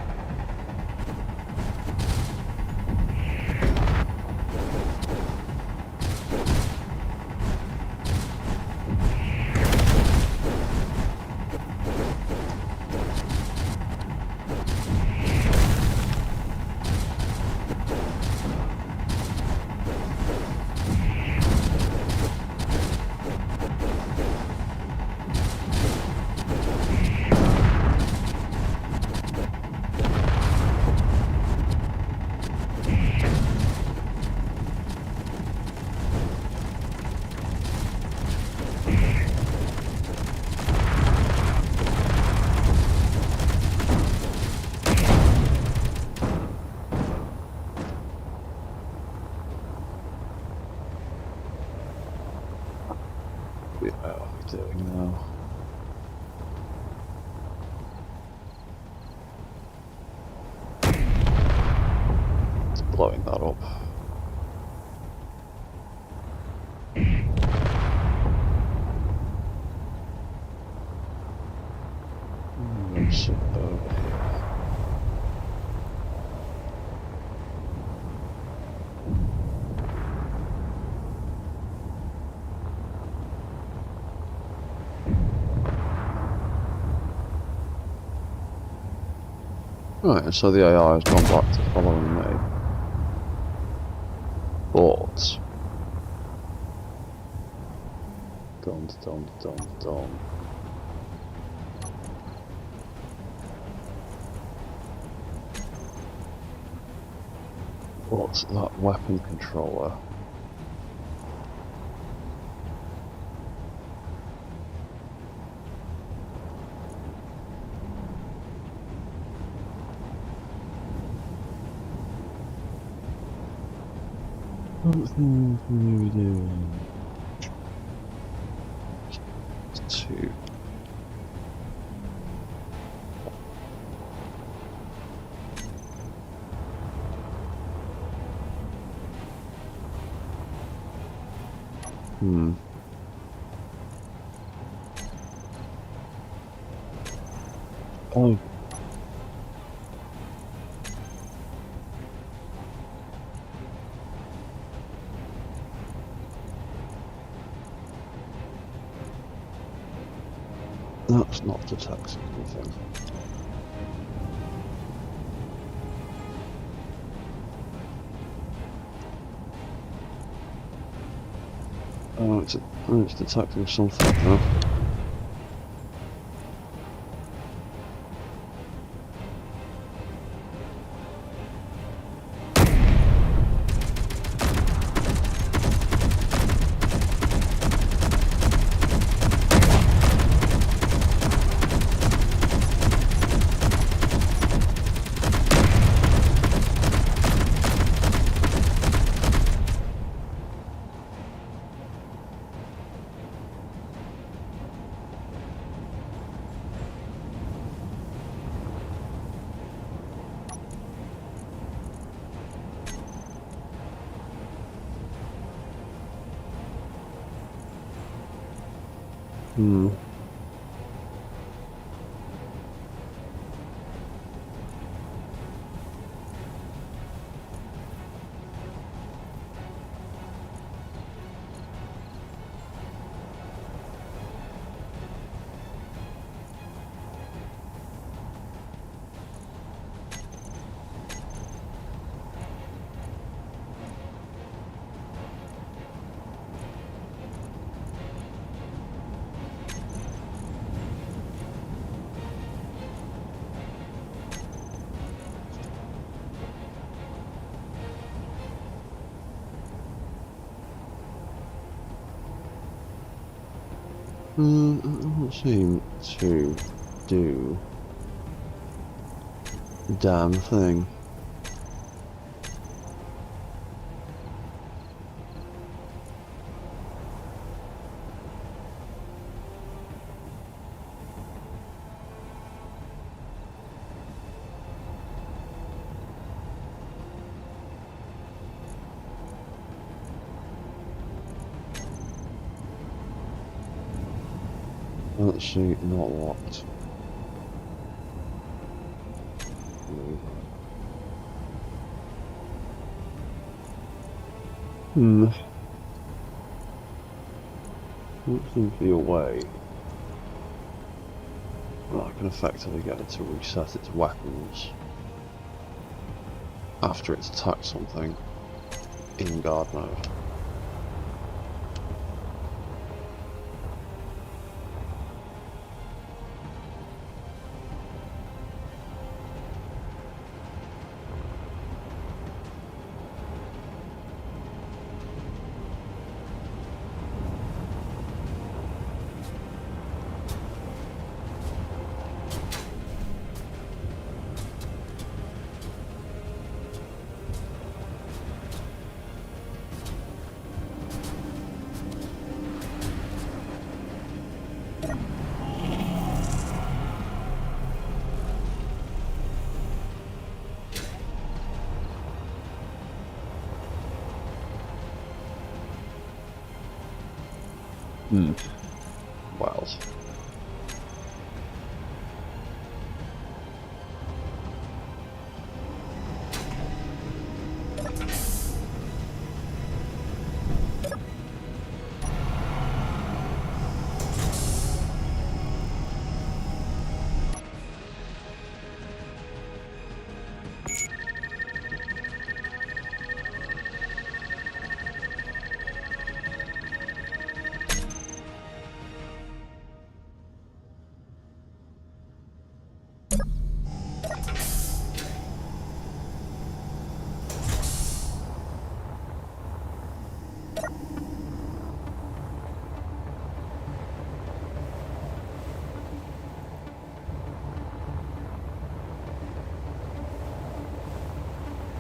What are we doing now? It's blowing that up. Let's sit over here. Right, so the AI has gone back to following me. But dun. What's that weapon controller? What things are we doing? Two. Oh. That's not detecting anything. Oh, it's detecting something though. Hmm. It doesn't seem to do a damn thing. Let's see, not locked. Hmm. Don't seem to be a way that I can effectively get it to reset its weapons after it's attacked something in guard mode. Well.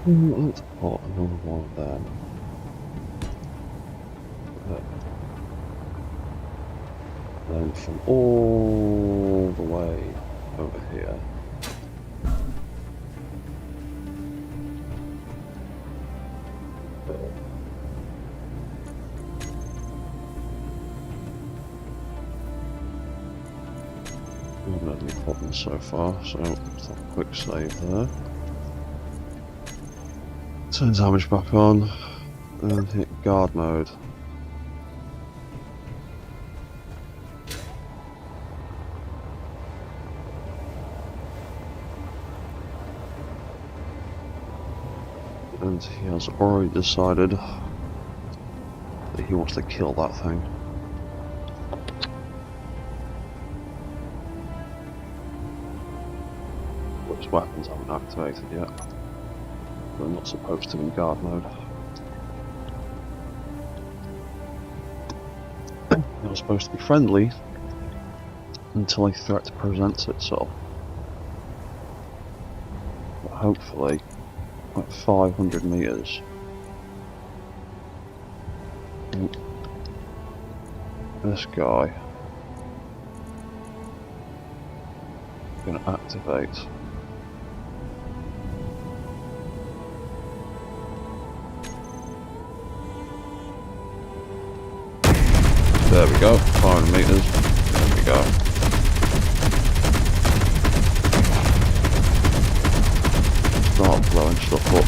Let's put another one of them. Then from all the way over here. I haven't had any problems so far, so let's have a quick save there. Turn damage back on and hit guard mode. And he has already decided that he wants to kill that thing. But his weapons haven't activated yet. They're not supposed to in guard mode. They're supposed to be friendly until a threat presents itself. But hopefully, at 500 meters, this guy is going to activate. There we go, 500 meters. There we go. Start blowing stuff up.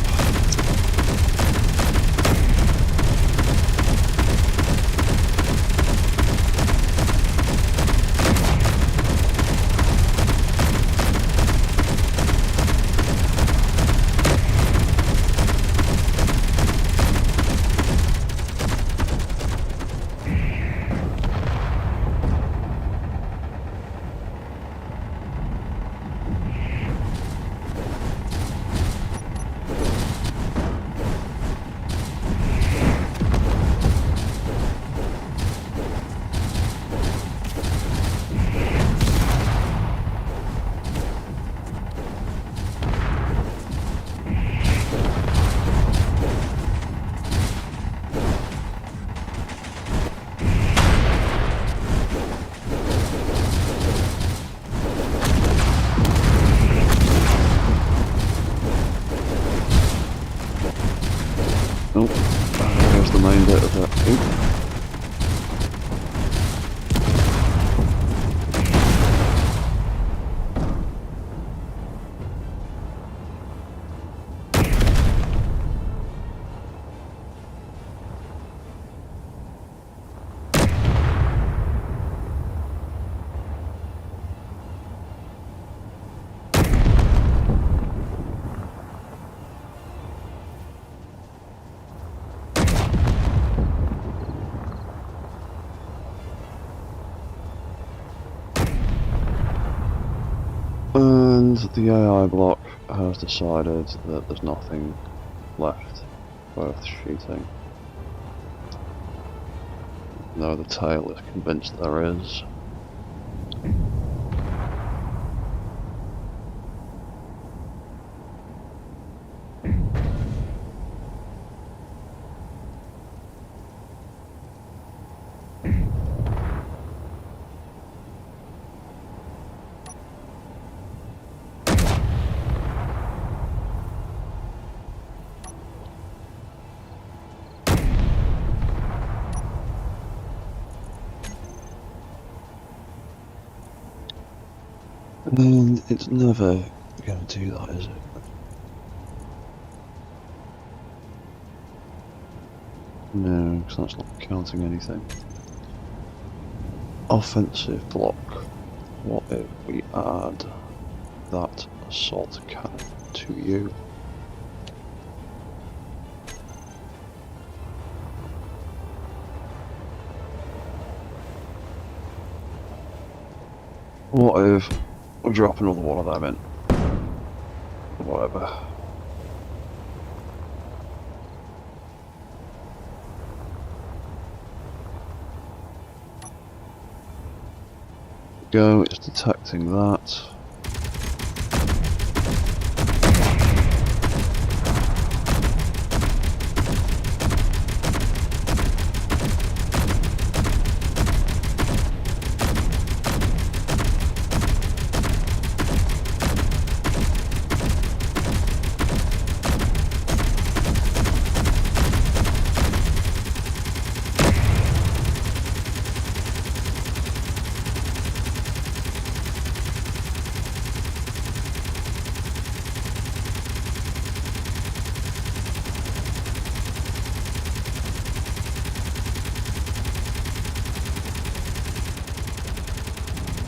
Oh, there's the main bit of it. Oop. And the AI block has decided that there's nothing left worth shooting. No, the tail is convinced there is. And it's never going to do that, is it? No, because that's not counting anything. Offensive block. What if we add that assault cannon to you? What if we drop another one of them in? Whatever. Go, it's detecting that.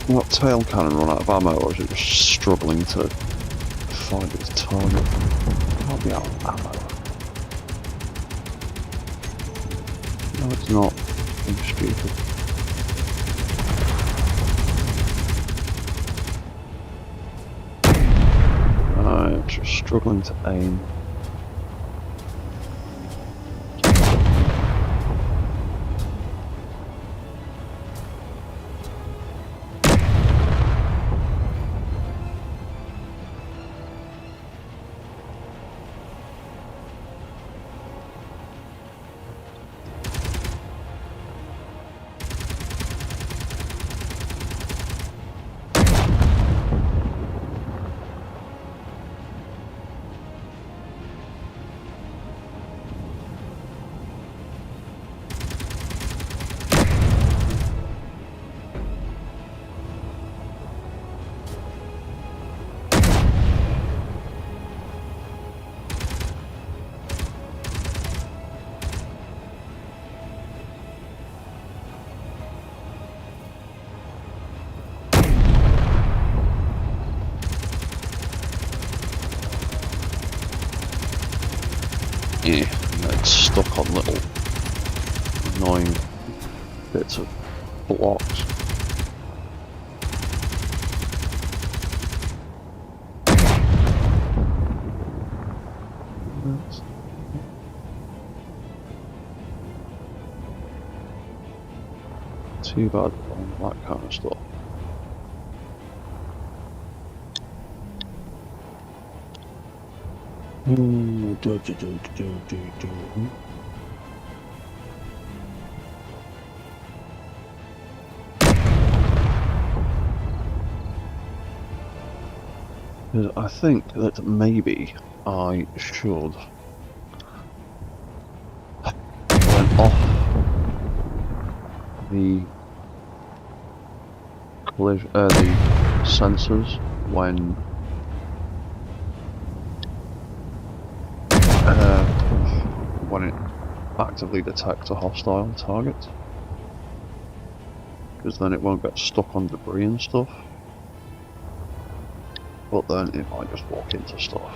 What tail cannon run out of ammo, or is it just struggling to find its target? Can't be out of ammo. No, it's not. I'm stupid. I'm just struggling to aim. Yeah, it's stuck on little annoying bits of blocks. Too bad on that kind of stuff. I think that maybe I should turn off the sensors when it actively detects a hostile target, because then it won't get stuck on debris and stuff. But then it might just walk into stuff.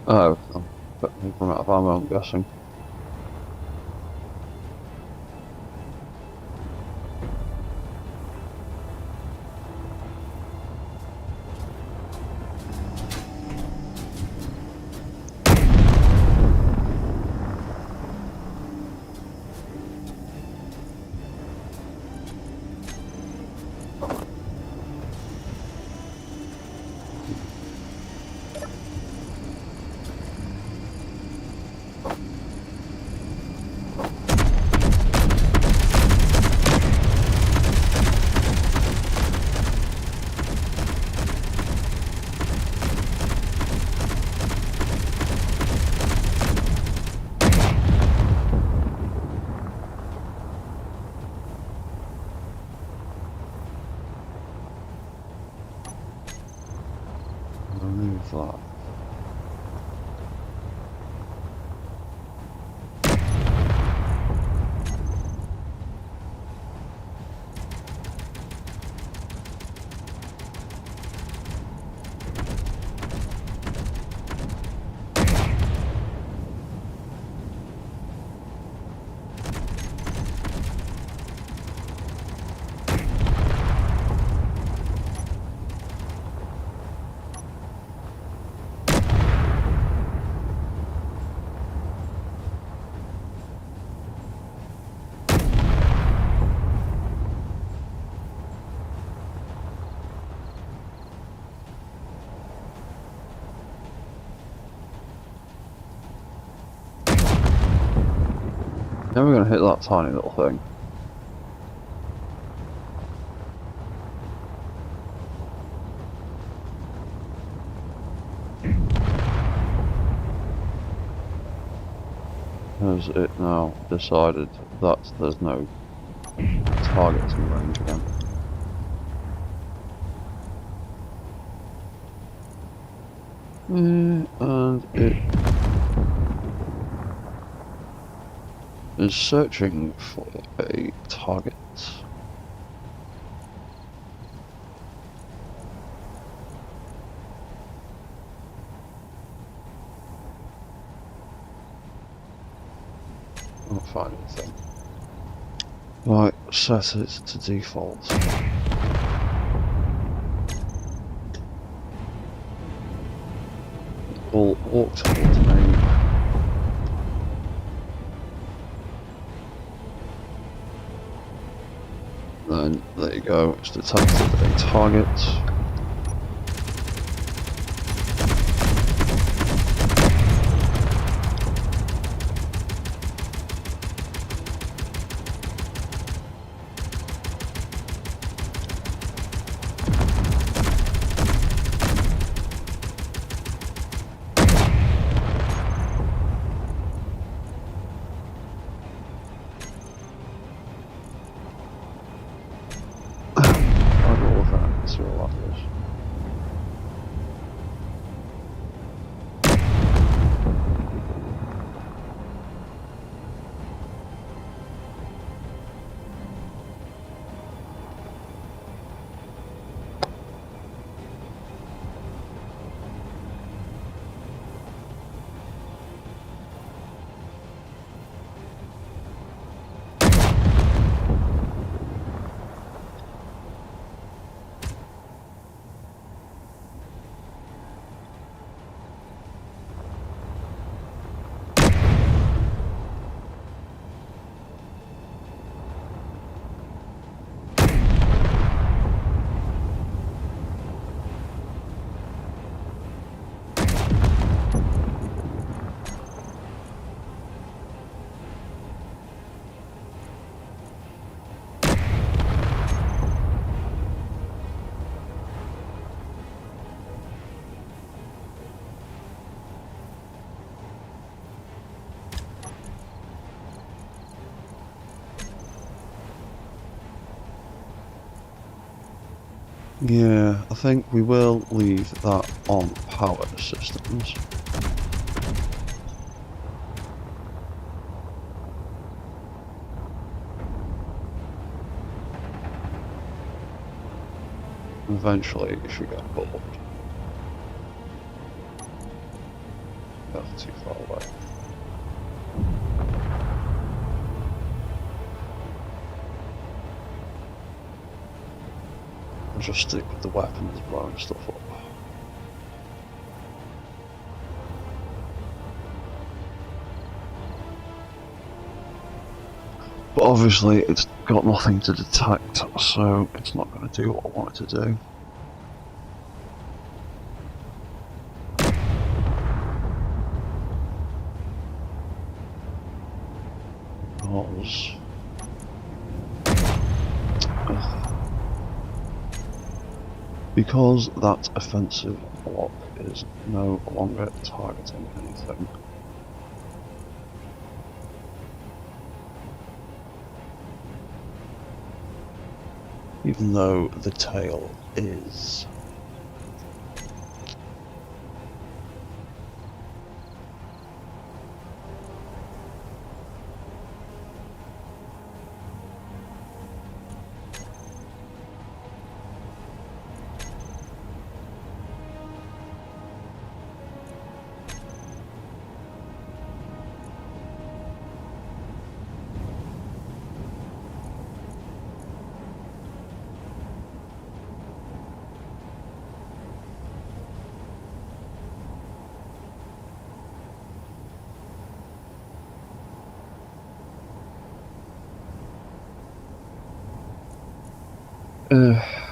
Oh, I've run out of ammo, I'm guessing. Now we're going to hit that tiny little thing. Has it now decided that there's no targeting range again? And it is searching for a target. I can't find anything. Right, set it to default. Will walk towards me. Then, there you go, it's detected a target. See what that is. Yeah, I think we will leave that on power systems. Eventually it should get bored. That's too far away. I'll just stick with the weapons blowing stuff up. But obviously it's got nothing to detect, so it's not going to do what I want it to do. Because that offensive block is no longer targeting anything. Even though the tail is.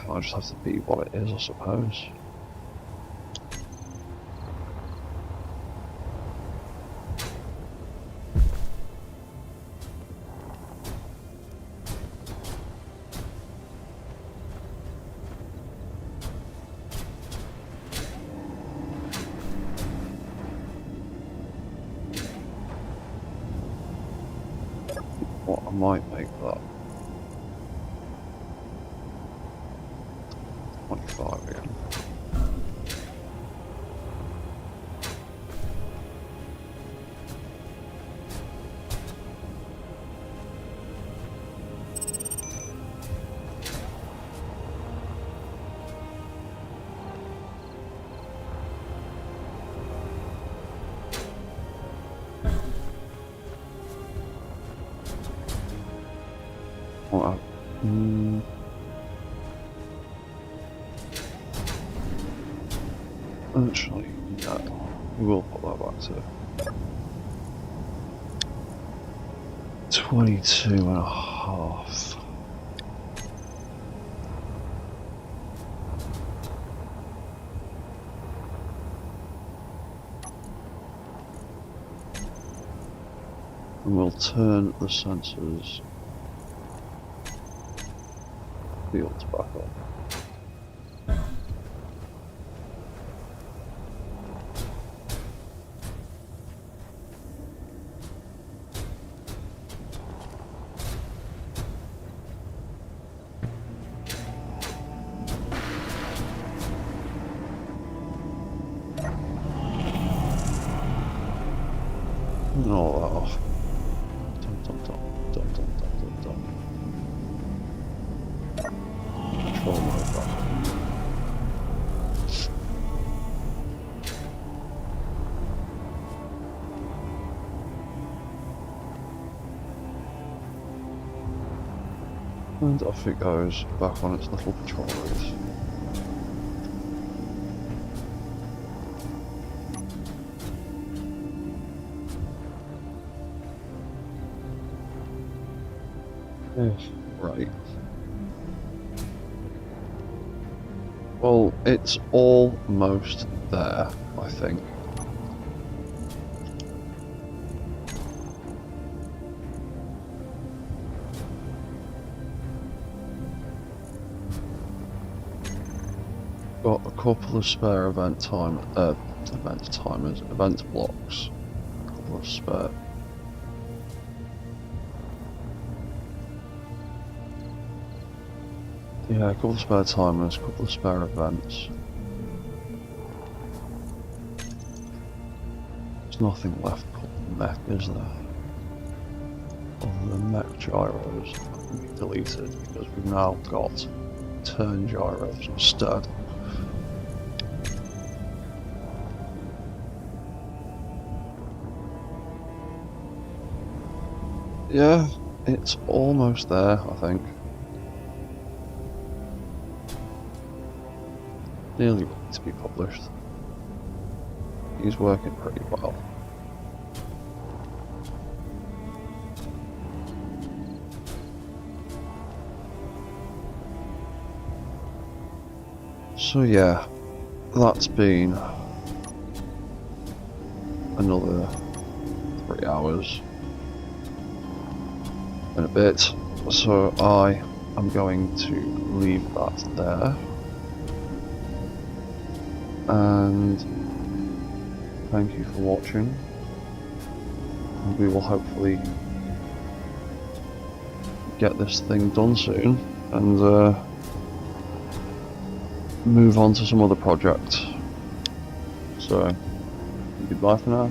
I'll just have to be what it is, I suppose. might make that 25 again. Well, actually, no. We will put that back to 22.5. And we'll turn the sensors fields back on. And all that off. Dum, dum, dum, dum, dum, dum, dum. Control mode back. And off it goes, back on its little patrol route. Right. Well, it's almost there, I think. Got a couple of spare event blocks. A couple of spare. Yeah, a couple of spare timers, a couple of spare events. There's nothing left called mech, is there? Other than mech gyros that can be deleted because we've now got turn gyros instead. Yeah, it's almost there, I think. Nearly ready to be published. He's working pretty well. So yeah, that's been another 3 hours and a bit. So I am going to leave that there. And thank you for watching, and we will hopefully get this thing done soon and move on to some other project. So goodbye for now.